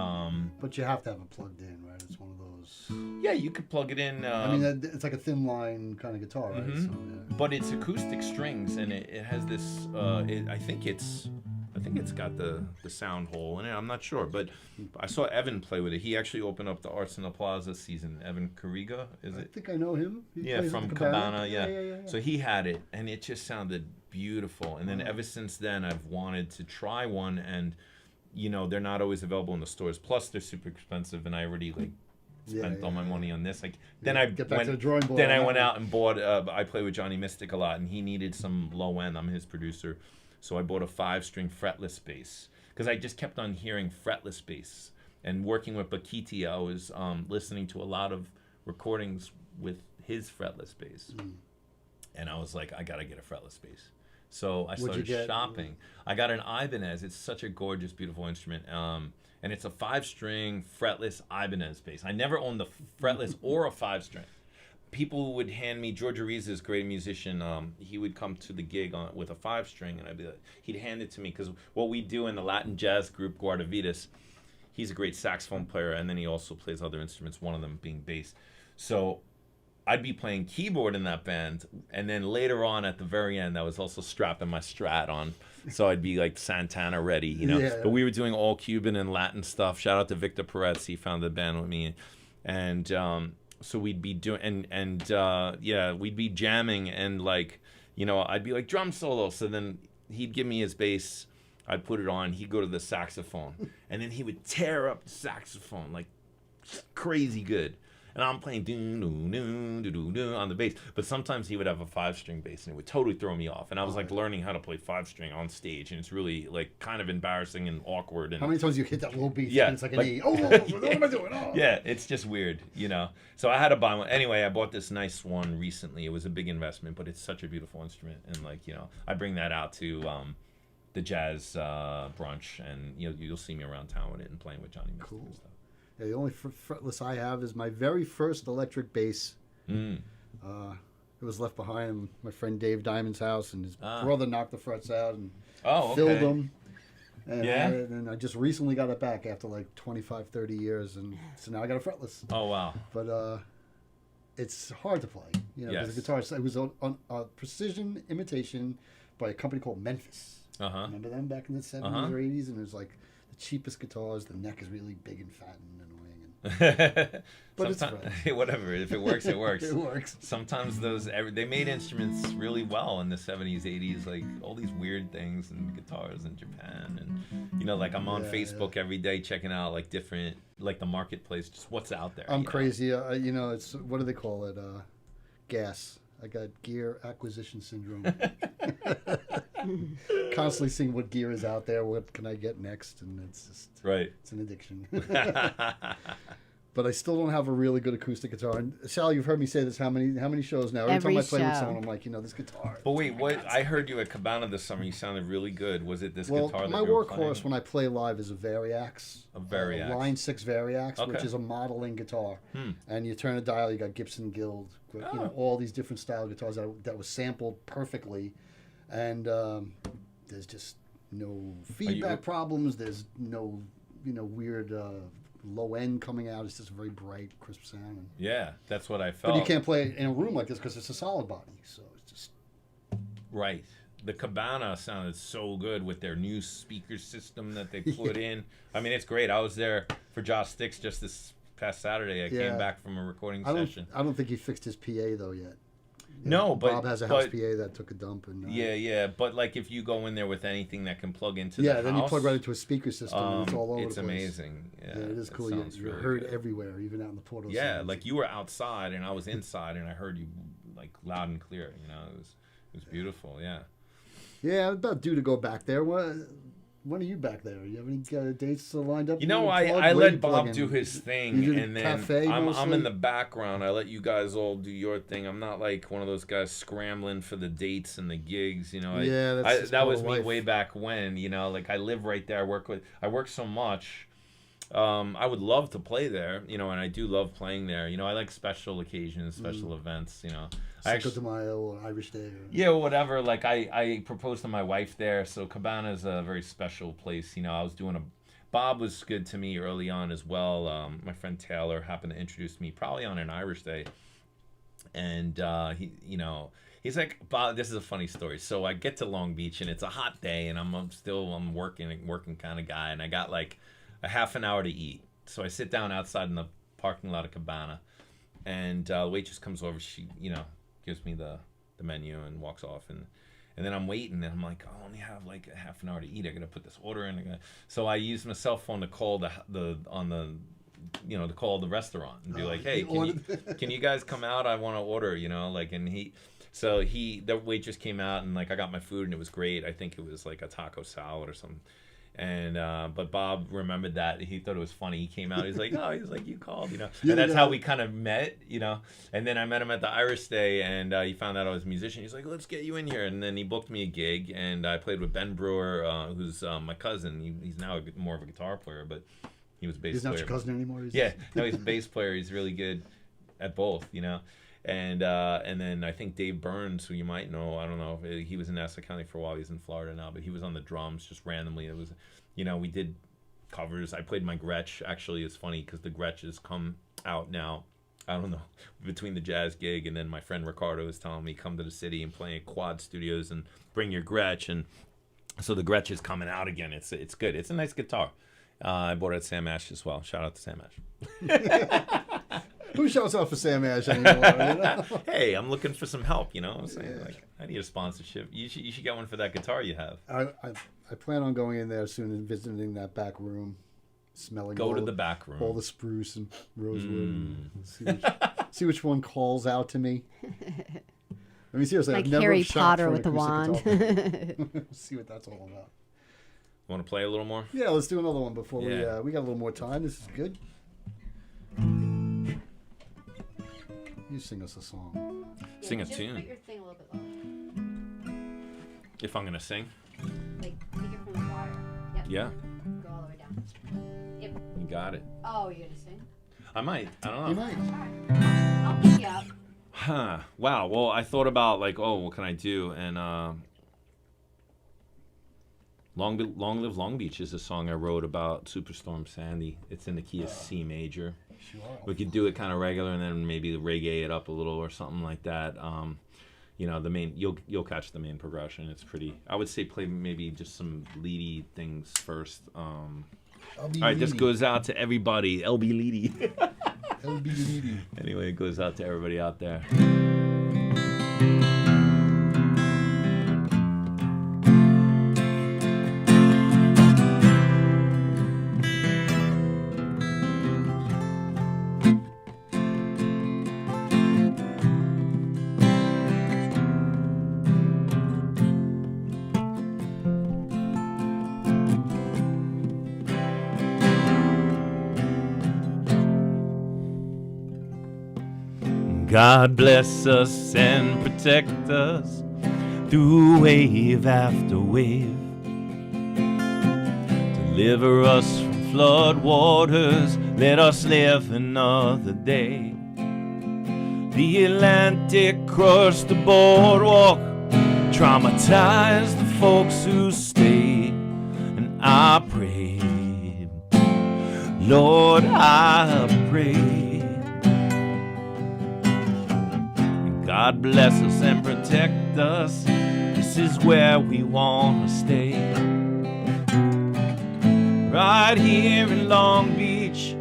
But you have to have it plugged in, right? It's one of those. Yeah, you could plug it in. I mean, it's like a thin line kind of guitar, right? So, But it's acoustic strings, and it has this. I think it's got the sound hole in it. I'm not sure, but I saw Evan play with it. He actually opened up the Arts in the Plaza season. Evan Carriga, is I it? think I know him. He plays from at the Cabana. Yeah. So he had it, and it just sounded beautiful. And then ever since then, I've wanted to try one, and they're not always available in the stores. Plus, they're super expensive, and I already spent all my money on this. Then I get back to the drawing board. Then I went out and bought. I play with Johnny Mystic a lot, and he needed some low end. I'm his producer, so I bought a 5-string fretless bass because I just kept on hearing fretless bass. And working with Bakiti, I was listening to a lot of recordings with his fretless bass, and I was like, I gotta get a fretless bass. So I started shopping. I got an Ibanez. It's such a gorgeous, beautiful instrument. And it's a 5-string fretless Ibanez bass. I never owned the fretless or a 5-string. People would hand me, George Ariza is a great musician. He would come to the gig with a 5-string, and I'd be like, he'd hand it to me because what we do in the Latin jazz group Guardavitas, he's a great saxophone player, and then he also plays other instruments, one of them being bass. So I'd be playing keyboard in that band, and then later on at the very end, I was also strapping my Strat on, so I'd be like Santana ready, Yeah. But we were doing all Cuban and Latin stuff. Shout out to Victor Perez, he founded the band with me, and so we'd be doing we'd be jamming, and I'd be like drum solo. So then he'd give me his bass, I'd put it on, he'd go to the saxophone, and then he would tear up the saxophone like crazy good. And I'm playing on the bass. But sometimes he would have a 5-string bass, and it would totally throw me off. And I was learning how to play 5-string on stage, and it's really kind of embarrassing and awkward. And how many times you hit that little beat? Yeah, And it's like an E. Oh, what am I doing? Oh. Yeah, it's just weird, So I had to buy one. Anyway, I bought this nice one recently. It was a big investment, but it's such a beautiful instrument. And I bring that out to the jazz brunch, and you'll see me around town with it and playing with Johnny Mystic and stuff. Yeah, the only fretless I have is my very first electric bass. It was left behind in my friend Dave Diamond's house, and his brother knocked the frets out and filled them. And I just recently got it back after 25, 30 years, and so now I got a fretless. Oh, wow. But it's hard to play, because the guitar, it was a precision imitation by a company called Memphis. Remember them back in the 70s or 80s? And it was the cheapest guitars. The neck is really big and fat and annoying. But it's fun. Whatever. If it works, it works. It works. Sometimes they made instruments really well in the 70s, 80s, all these weird things and guitars in Japan. And, I'm on Facebook every day checking out, different, the marketplace, just what's out there. I'm crazy. It's, what do they call it? GAS. I got gear acquisition syndrome. Constantly seeing what gear is out there, what can I get next, and it's just it's an addiction. But I still don't have a really good acoustic guitar. And Sally, you've heard me say this how many shows now? Every time I play with someone, I'm like, this guitar. But wait, I heard you at Cabana this summer. You sounded really good. Was it this guitar that my you were workhorse when I play live is a Variax. A Variax. Line 6 Variax, which is a modeling guitar. And you turn a dial, you got Gibson Guild, all these different style guitars that was sampled perfectly. And there's just no feedback problems. There's no, weird low end coming out. It's just a very bright, crisp sound. And, yeah, that's what I felt. But you can't play it in a room like this because it's a solid body. So it's just... Right. The Cabana sounded so good with their new speaker system that they put in. I mean, it's great. I was there for Josh Sticks just this past Saturday. I came back from a recording session. I don't think he fixed his PA, though, yet. No, but Bob has a house PA that took a dump, and but if you go in there with anything that can plug into the house, then you plug right into a speaker system, and it's all over the place. It's amazing. Yeah, it is cool. You're heard everywhere, even out in the portal. Yeah, you were outside and I was inside, and I heard you loud and clear. It was beautiful. Yeah. Yeah, I'm about due to go back there. When are you back there? You have any dates lined up? You know, I Where let you Bob plugging? do his thing, You do the and then cafe I'm mostly? in the background. I let you guys all do your thing. I'm not like one of those guys scrambling for the dates and the gigs. You know, Yeah, that's just that part was of me life. way back when. You know, like I live right there. I work so much. I would love to play there, you know, and I do love playing there. You know, I like special occasions, special events, you know. Cinco de Mayo or Irish Day. Yeah, whatever. Like I proposed to my wife there, so Cabana's a very special place. You know, I was doing Bob was good to me early on as well. My friend Taylor happened to introduce me probably on an Irish Day, and he, you know, he's like, Bob. This is a funny story. So I get to Long Beach and it's a hot day, and I'm working kind of guy, and I got like a half an hour to eat. So I sit down outside in the parking lot of Cabana, and the waitress comes over. She, you know, gives me the menu and walks off, and then I'm waiting, and I'm like, oh, I only have like a half an hour to eat. I gotta put this order in. So I use my cell phone to call to call the restaurant and be like, hey, can you guys come out? I want to order, you know, like, and the waitress came out, and like I got my food, and it was great. I think it was like a taco salad or something. And but Bob remembered that. He thought it was funny. He came out. He's like, oh, he's like, you called, you know. Yeah, and that's how we kind of met, you know. And then I met him at the Irish Day, and he found out I was a musician. He's like, let's get you in here. And then he booked me a gig, and I played with Ben Brewer, who's my cousin. He's now more of a guitar player, but he was a bass He's player. not your cousin anymore? No, he's a bass player. He's really good at both, you know. And then I think Dave Burns, who you might know, I don't know, if he was in Nassau County for a while. He's in Florida now, but he was on the drums just randomly. It was, you know, we did covers. I played my Gretsch. Actually, it's funny because the Gretsch has come out now. I don't know, between the jazz gig and then my friend Ricardo was telling me, come to the city and play at Quad Studios and bring your Gretsch. And so the Gretsch is coming out again. It's good. It's a nice guitar. I bought it at Sam Ash as well. Shout out to Sam Ash. Who shouts out for Sam Ash anymore? You know? Hey, I'm looking for some help, you know what I'm saying? Like, I need a sponsorship. You should get one for that guitar you have. I plan on going in there soon and visiting that back room, smelling Go to the back room. all the spruce and rosewood. And see which one calls out to me. I mean, seriously, Like I've never Harry shot Potter for an with the acoustic wand. guitar. See what that's all about. Want to play a little more? Yeah, let's do another one before Yeah. we got a little more time. This is good. You sing us a song. Sing a tune. Put your thing a little bit lower. If I'm going to sing? Like, take it from the wire. Yep. Yeah, Go all the way down. Yep. you got it. Oh, you're gonna sing? I might. I don't know. You might. I'll pick you up. Huh. Wow. Well, I thought about, like, oh, what can I do? And Long Live Long Beach is a song I wrote about Superstorm Sandy. It's in the key of C major. Sure. We could do it kind of regular and then maybe reggae it up a little or something like that. You know, the main you'll catch the main progression. It's pretty. I would say play maybe just some leady things first. All right, this goes out to everybody. LB Leedy. LB Leedy. Anyway, it goes out to everybody out there. God bless us and protect us through wave after wave. Deliver us from flood waters, let us live another day. The Atlantic crushed the boardwalk, traumatized the folks who stayed. And I pray, Lord, I pray, God bless us and protect us. This is where we want to stay. Right here in Long Beach,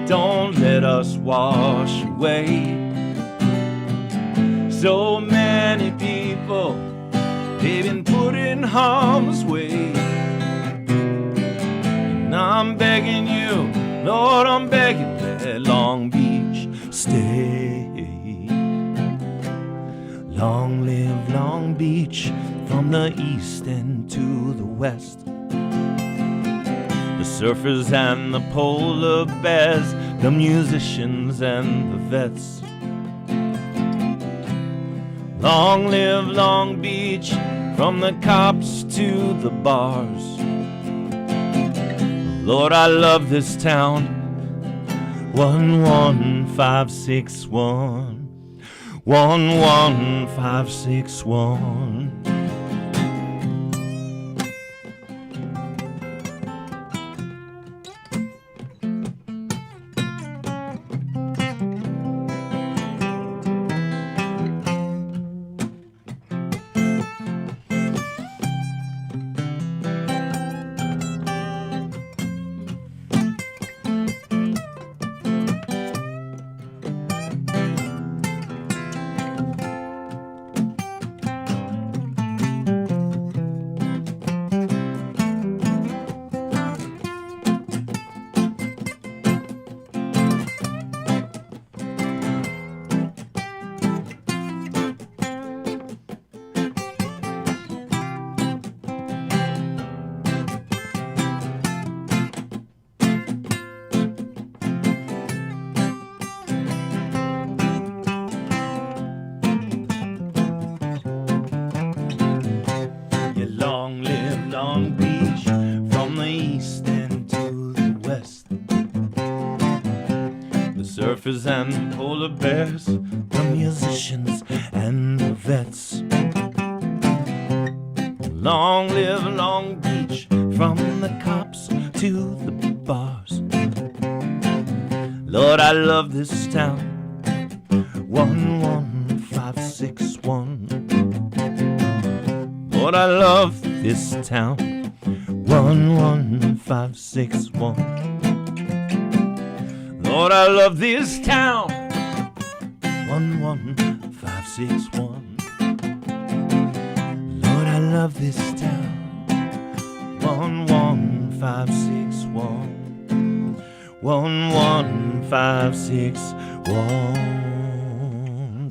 don't let us wash away. So many people, they've been put in harm's way. And I'm begging you, Lord, I'm begging, let Long Beach stay. Long live Long Beach, from the east and to the west. The surfers and the polar bears, the musicians and the vets. Long live Long Beach, from the cops to the bars. Lord, I love this town. 11561, 11561. Surfers and polar bears, the musicians and the vets. Long live Long Beach, from the cops to the bars. Lord, I love this town. 11561. Lord, I love this town. 11561. Lord, I love this town. 11561. Lord, I love this town. 11561. 11561.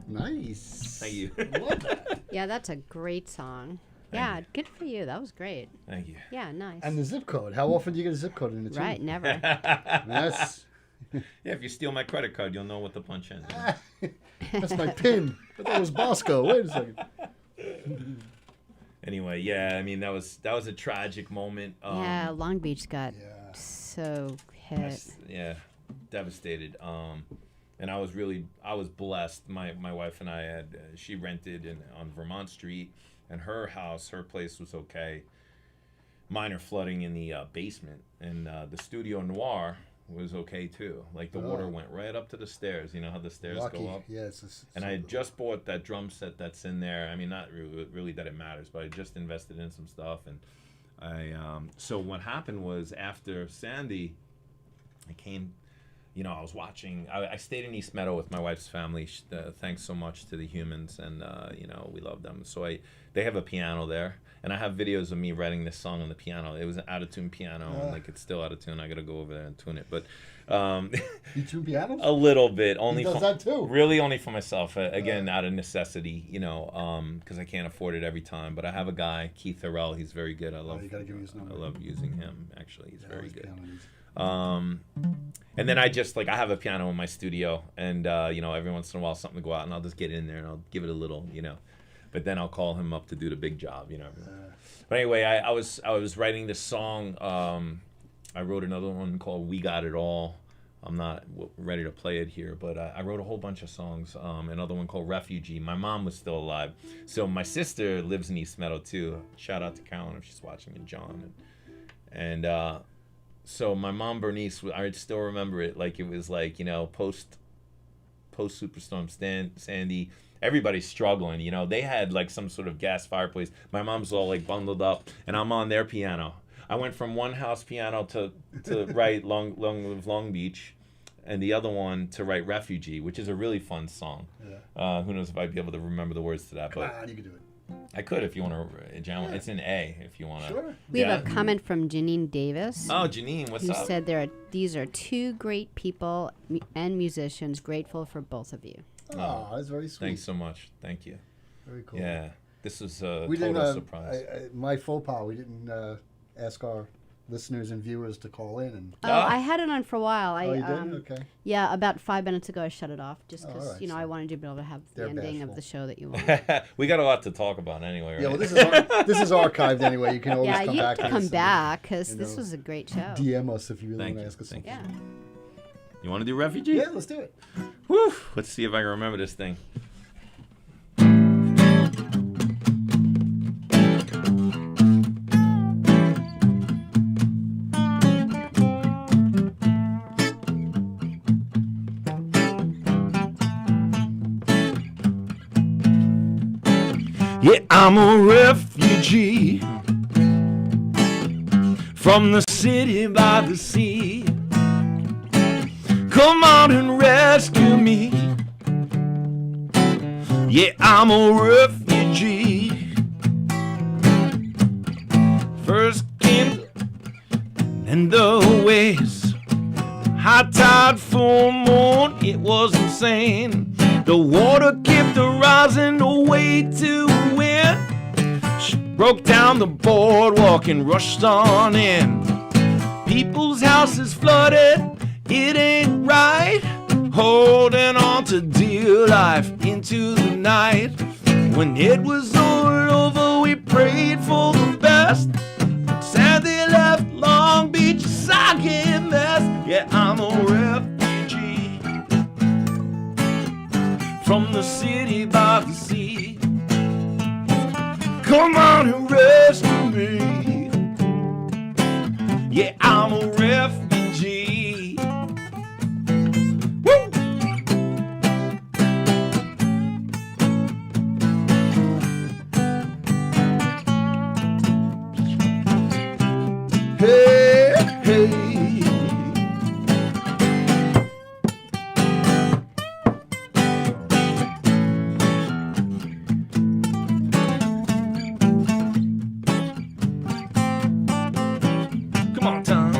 Nice. Thank you. Yeah, that's a great song. Yeah, good for you. That was great. Thank you. Yeah, nice. And the zip code. How often do you get a zip code in the tune? Right, never. That's Yeah, if you steal my credit card, you'll know what the punch is. that's my pin. I thought it was Bosco. Wait a second. Anyway, yeah, I mean that was a tragic moment. Yeah, Long Beach got Yeah. so hit. Yeah, devastated. And I was blessed. My wife and I had she rented on Vermont Street, and her place was okay. Minor flooding in the basement, and the Studio Noir was okay too. Like the water went right up to the stairs. You know how the stairs Lucky. go up. Yeah, And I had just bought that drum set that's in there. I mean, not really that it matters, but I just invested in some stuff. And so what happened was after Sandy, I came, I was watching. I stayed in East Meadow with my wife's family. Thanks so much to the Humans, and we love them. So they have a piano there, and I have videos of me writing this song on the piano. It was an out-of-tune piano, and like it's still out of tune. I got to go over there and tune it, but You tune pianos? a little bit. Only He does that too. Really, only for myself. Again, out of necessity, because I can't afford it every time. But I have a guy, Keith Harrell. He's very good. I love. You gotta give me his number. I love using him. Actually, he's very good. Piano needs- And then I just I have a piano in my studio, and every once in a while something will go out, and I'll just get in there and I'll give it a little, but then I'll call him up to do the big job, But anyway, I was writing this song. I wrote another one called "We Got It All." I'm not ready to play it here, but I wrote a whole bunch of songs. Another one called "Refugee." My mom was still alive, so my sister lives in East Meadow too. Shout out to Carolyn if she's watching, and John, and so my mom Bernice, I still remember it like it was post Superstorm Sandy. Everybody's struggling, They had like some sort of gas fireplace. My mom's all like bundled up, and I'm on their piano. I went from one house piano to write Long Beach, and the other one to write Refugee, which is a really fun song. Yeah. Who knows if I'd be able to remember the words to that? Come on, you can do it. I could if you want to jam. It's in A if you want to. Sure. We have a comment from Janine Davis. Oh, Janine, what's who up? said these are two great people and musicians. Grateful for both of you. Oh, that's very sweet. Thanks so much. Thank you. Very cool. Yeah, this was a We total didn't. surprise. My faux pas. We didn't ask our listeners and viewers to call in. And Oh, I had it on for a while. oh, you did? Okay. Yeah, about 5 minutes ago I shut it off just Oh, because all right, I wanted you to be able to have the They're ending bashful. of the show that you want. We got a lot to talk about anyway, right? Yeah, well, this is archived anyway. You can always Yeah, come you back. can to come this back because you this know, was a great show. DM us if you really Thank want to you, ask us thank something. Yeah. You want to do Refugee? Yeah, let's do it. Woo! Let's see if I can remember this thing. Yeah, I'm a refugee from the city by the sea. Come on and rescue me. Yeah, I'm a refugee. First came and the waves, high tide, full moon, it was insane. The water kept rising away to win. She broke down the boardwalk and rushed on in. People's houses flooded, it ain't right. Holding on to dear life into the night. When it was all over, we prayed for the best. Sad they left Long Beach a soggy mess. Yeah, I'm a refugee from the city by the sea. Come on and rescue me. Yeah, I'm a refugee. Woo! Hey, hey. Come on, Tom.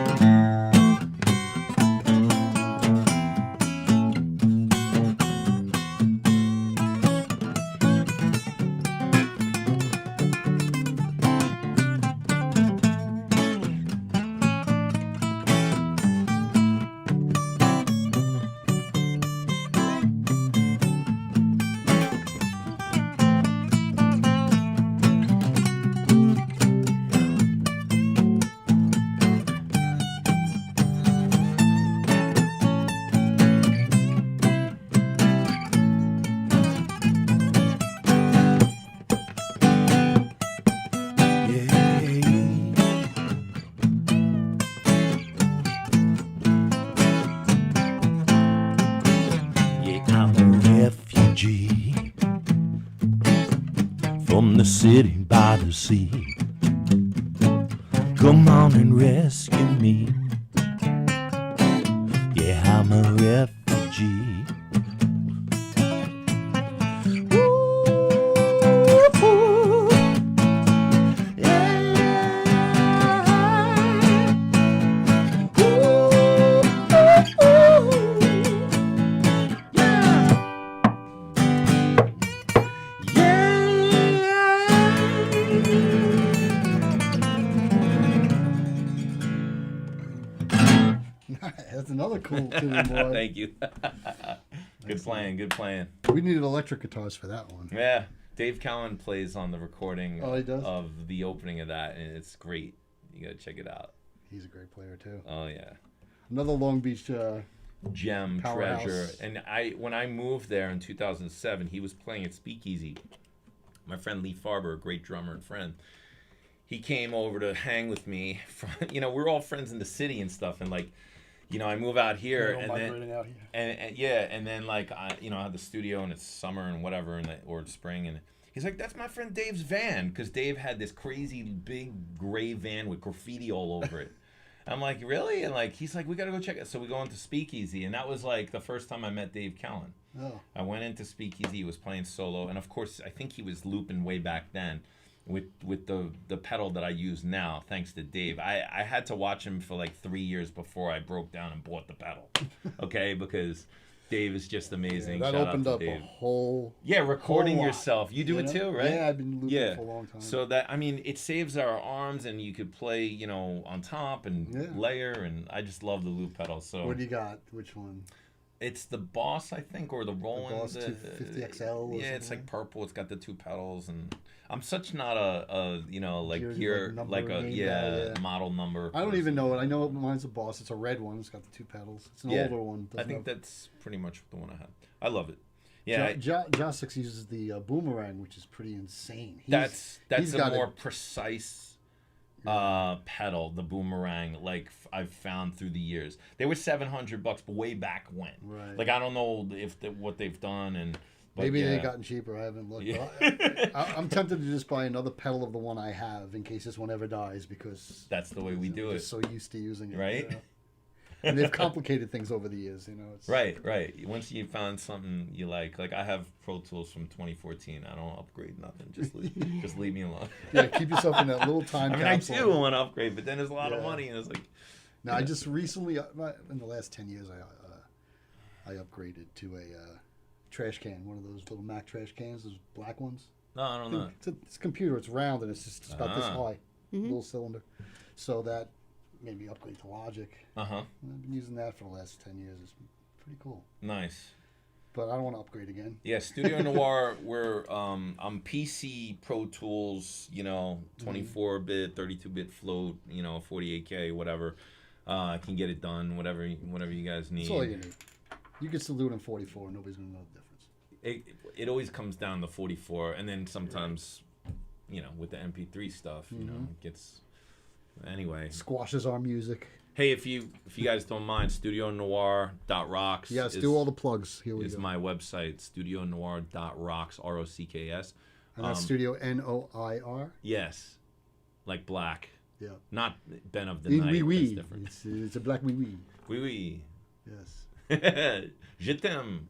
Yeah, I'm a refugee from the city by the sea. Come on and rescue me. Yeah, I'm a refugee. Ooh, yeah. That's another cool tune, boy. Thank you. Good playing, good playing. We needed electric guitars for that one. Yeah, Dave Cowan plays on the recording Oh, he does? of the opening of that, and it's great. You gotta check it out. He's a great player too. Oh yeah, Another Long Beach. gem Powerhouse. treasure. And when I moved there in 2007, he was playing at Speakeasy. My friend Lee Farber, a great drummer and friend, he came over to hang with me. We're all friends in the city and stuff, and like, I move out here, and then out here. and then like I have the studio, and it's summer and whatever, or spring, and he's like, "That's my friend Dave's van," because Dave had this crazy big gray van with graffiti all over it. I'm like, really? And like, he's like, we gotta go check it. So we go into Speakeasy, and that was like the first time I met Dave Kellen. Oh. I went into Speakeasy, he was playing solo, and of course, I think he was looping way back then with the pedal that I use now, thanks to Dave. I had to watch him for like 3 years before I broke down and bought the pedal, okay? Because Dave is just amazing. Yeah, that Shout opened out up to Dave. a whole Recording whole lot, yourself. You do it too, right? Yeah, I've been looping for a long time. So that, I mean, it saves our arms, and you could play, you know, on top and layer, and I just love the loop pedal. So what do you got? Which one? it's the Boss, I think, or the Roland. Boss 250 XL. Or yeah, it's like something. purple. It's got the 2 pedals, and I'm such not a you know, like Gear, like a model number. I don't even know it. I know mine's a Boss. It's a red one. It's got the 2 pedals. It's an older one. I think that's pretty much the one I had. I love it. Yeah, Josix uses the Boomerang, which is pretty insane. That's a more precise pedal, the Boomerang, like I've found through the years. They were $700, but way back when. Right. Like I don't know if what they've done, but maybe they've gotten cheaper. I haven't looked. Yeah. I'm tempted to just buy another pedal of the one I have in case this one ever dies, because that's the way we do it. I'm just so used to using it, right? You know? And they've complicated things over the years, you know. It's, right. Once you found something you like I have Pro Tools from 2014. I don't upgrade nothing. Just leave me alone. Yeah, keep yourself in that little time capsule. I do want to upgrade, but then there's a lot of money, and it's like. Now, I just recently, in the last 10 years, I upgraded to a trash can, one of those little Mac trash cans, those black ones. No, I don't know. It's a computer. It's round, and it's just about this high, little cylinder. So that made me upgrade to Logic. I've been using that for the last 10 years. It's pretty cool. Nice. But I don't want to upgrade again. Yeah, Studio Noir, I'm PC Pro Tools, 24-bit, 32-bit float, 48K, whatever. I can get it done, whatever you guys need. That's all you need. You can still do it in 44. Nobody's going to know the difference. It always comes down to 44, and then sometimes, with the MP3 stuff, it gets... Anyway, squashes our music. Hey, if you guys don't mind, studionoir.rocks. Yes, do all the plugs. Here we is go. my website, studionoir.rocks, ROCKS. And that's Studio Noir. Yes, like black. Yeah. Not Ben of the Night. Oui. That's different. It's a black oui. Oui. Yes. Je t'aime.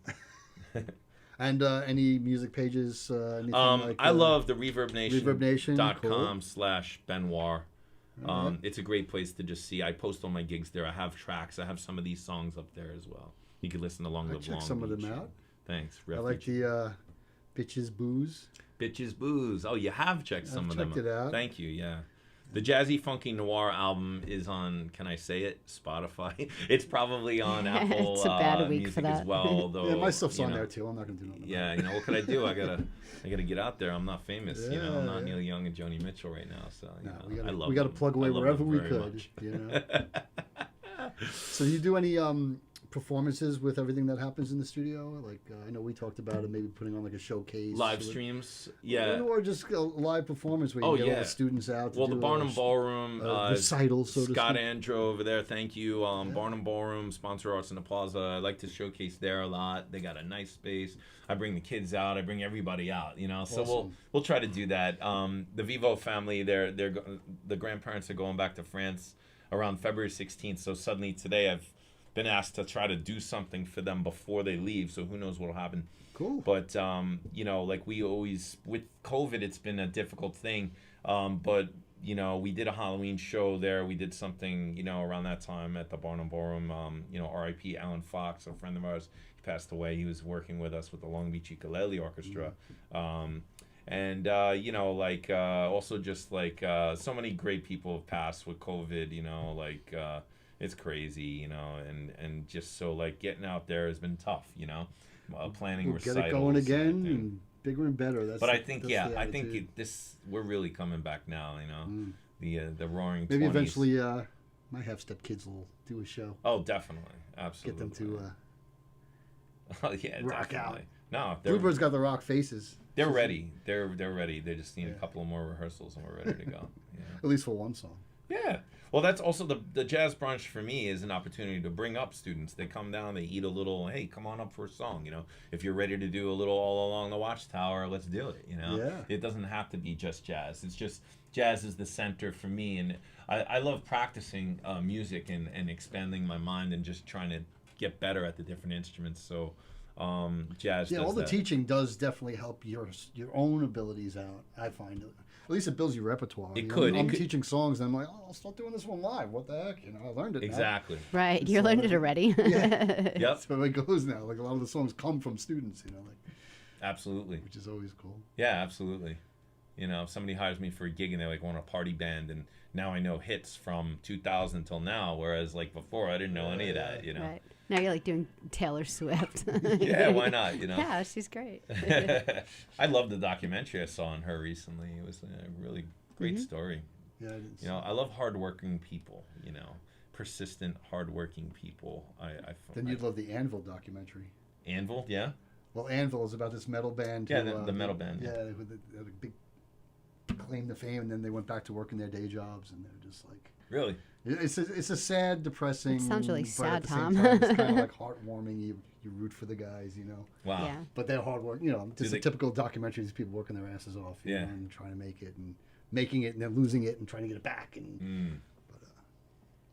And any music pages? Anything I love the ReverbNation.com / Benoit. It's a great place to just see. I post all my gigs there. I have tracks. I have some of these songs up there as well. You can listen along the check some of them out. Thanks. I like the Bitches Booze. Bitches Booze. Oh, you have checked some of them. Checked it out. Thank you. Yeah. The Jazzy Funky Noir album is on, can I say it? Spotify. It's probably on Apple it's a bad week Music for that. as well. Although, yeah, my stuff's on there too. I'm not gonna do nothing. Yeah, what could I do? I gotta get out there. I'm not famous. I'm not Neil Young and Joni Mitchell right now. So we gotta plug away wherever we could. So do you do any performances with everything that happens in the studio? Like I know we talked about it, maybe putting on like a showcase, live streams, or just a live performance where you get all the students out. Well, the Barnum Ballroom recital, so to Scott speak. Andrew over there, thank you. Barnum Ballroom, sponsor Arts in the Plaza. I like to showcase there a lot. They got a nice space. I bring the kids out. I bring everybody out. So awesome. we'll try to do that. The Vivo family, the grandparents are going back to France around February 16th. So suddenly today I've been asked to try to do something for them before they leave, so who knows what'll happen. Cool. But like we always, with COVID, it's been a difficult thing. But we did a Halloween show there. We did something around that time at the Barnum Ballroom. R.I.P. Alan Fox, a friend of ours, he passed away. He was working with us with the Long Beach Ukulele Orchestra. Also just like so many great people have passed with COVID. It's crazy, and just so like getting out there has been tough, planning recitals. Get it going again, and bigger and better. But I think, we're really coming back now, the roaring 20s. Maybe eventually my half-step kids will do a show. Oh, definitely. Absolutely. Get them to rock definitely. out. No, Bluebird's got the rock faces. They're ready. They're ready. They just need a couple of more rehearsals and we're ready to go. At least for one song. Yeah. Well, that's also the jazz brunch for me is an opportunity to bring up students. They come down, they eat a little. Hey, come on up for a song. You know, if you're ready to do a little All Along the Watchtower, let's do it. You know, Yeah. It doesn't have to be just jazz. It's just jazz is the center for me, and I love practicing music and expanding my mind and just trying to get better at the different instruments. So jazz. Yeah, does all the that. teaching does definitely help your own abilities out. I find it. At least it builds your repertoire. It You know, could. I'm It could. teaching songs, and I'm like, oh, I'll start doing this one live. What the heck? You know, I learned it. now. Exactly. Right. You learned it already. Yeah. Yep. That's where it goes now. Like a lot of the songs come from students. You know, like Absolutely. which is always cool. Yeah, absolutely. You know, if somebody hires me for a gig and they like want a party band, and now I know hits from 2000 till now, whereas like before I didn't know any of that. You know. Right. Now you're like doing Taylor Swift. Yeah, why not? You know. Yeah, she's great. I love the documentary I saw on her recently. It was a really great story. Yeah, it is. You know, I love hardworking people. You know, persistent, hardworking people. Then you'd love the Anvil documentary. Anvil, yeah. Well, Anvil is about this metal band. Yeah, who, the metal band, yeah. Yeah, they had a big claim to fame, and then they went back to working their day jobs, and they're just like. Really. It's a sad, depressing. It sounds really but sad, at the same Tom. time, it's kind of like heartwarming. You root for the guys, you know. Wow. Yeah. But they're hard work. You know, just they- a typical documentary. These people working their asses off, you Yeah. know, and trying to make it, and making it, and then losing it, and trying to get it back. And Mm.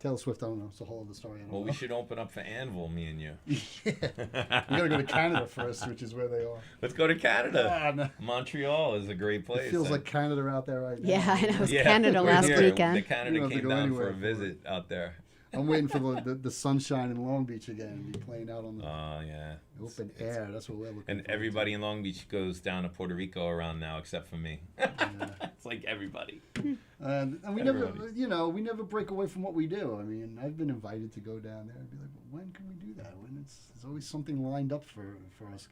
Taylor Swift, I don't know. It's a whole other story. I don't Well, know. we should open up for Anvil, me and you. We gotta go to Canada first, which is where they are. Let's go to Canada. Ah, no. Montreal is a great place. It feels and- like Canada out there right now. Yeah, I know. It was Yeah, Canada we're last here. weekend. The Canada You don't have to came go down anywhere for a for visit out there. I'm waiting for the sunshine in Long Beach again and be playing out on the Oh yeah. open air. That's what we're looking And for. everybody in Long Beach goes down to Puerto Rico around now, except for me. It's like everybody. And we Everybody. never, you know, we never break away from what we do. I mean, I've been invited to go down there and be like, well, when can we do that? When there's always something lined up for us.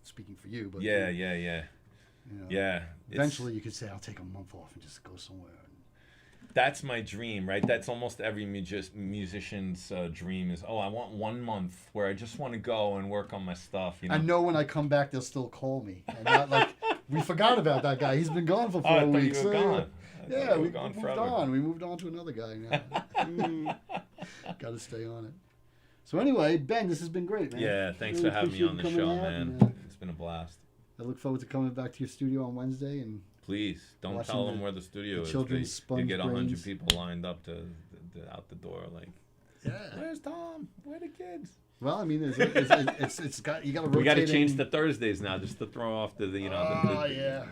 Speaking for you, but Yeah. you know, Yeah. It's- Eventually, you could say, I'll take a month off and just go somewhere. That's my dream, right? That's almost every musician's dream is, I want 1 month where I just want to go and work on my stuff. You know. I know when I come back, they'll still call me. And not like, we forgot about that guy. He's been gone for 4 Oh, I thought weeks. you were gone. I thought Yeah, you were we gone moved forever. on. We moved on to another guy now. Got to stay on it. So anyway, Ben, this has been great, man. Yeah, thanks Really for having me appreciate on the you show, coming out, man. and, It's been a blast. I look forward to coming back to your studio on Wednesday and Please don't Watching tell them the- where the studio the is. children's You sponge get 100 brains. people lined up to out the door, like, yeah. where's Tom? Where the kids? Well, I mean, it's got you got to We got to rotating. change to Thursdays now, just to throw off the Oh yeah.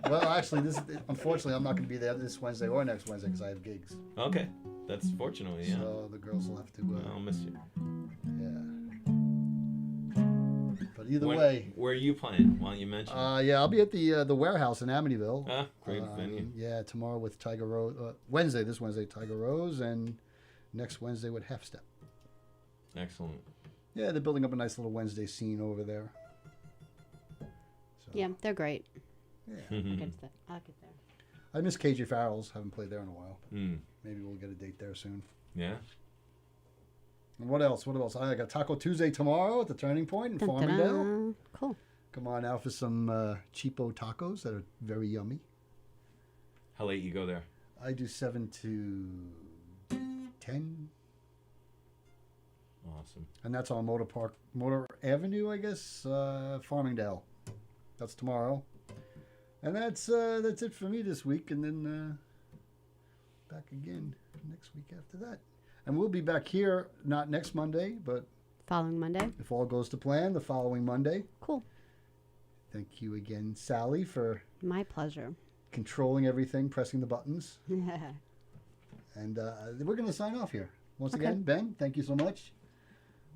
Well, actually, unfortunately, I'm not going to be there this Wednesday or next Wednesday because I have gigs. Okay, that's fortunately, yeah. So the girls will have to. I'll miss you. Yeah. But either way, Where are you playing? Why don't you mention? yeah, I'll be at the warehouse in Amityville. Great venue. Yeah, tomorrow with Tiger Rose. This Wednesday, Tiger Rose, and next Wednesday with Half Step. Excellent. Yeah, they're building up a nice little Wednesday scene over there. So, Yeah, they're great. Yeah. I'll get there. I miss KJ Farrell's. Haven't played there in a while. Mm. Maybe we'll get a date there soon. Yeah. And what else? I got Taco Tuesday tomorrow at the Turning Point in Dun, dun, Farmingdale. dun. Cool. Come on out for some cheapo tacos that are very yummy. How late you go there? I do 7 to 10. Awesome. And that's on Motor Avenue, I guess, Farmingdale. That's tomorrow. And that's it for me this week. And then back again next week after that. And we'll be back here, not next Monday, but Following Monday. if all goes to plan, the following Monday. Cool. Thank you again, Sally, for My pleasure. controlling everything, pressing the buttons. And we're going to sign off here. Once Okay. again, Ben, thank you so much.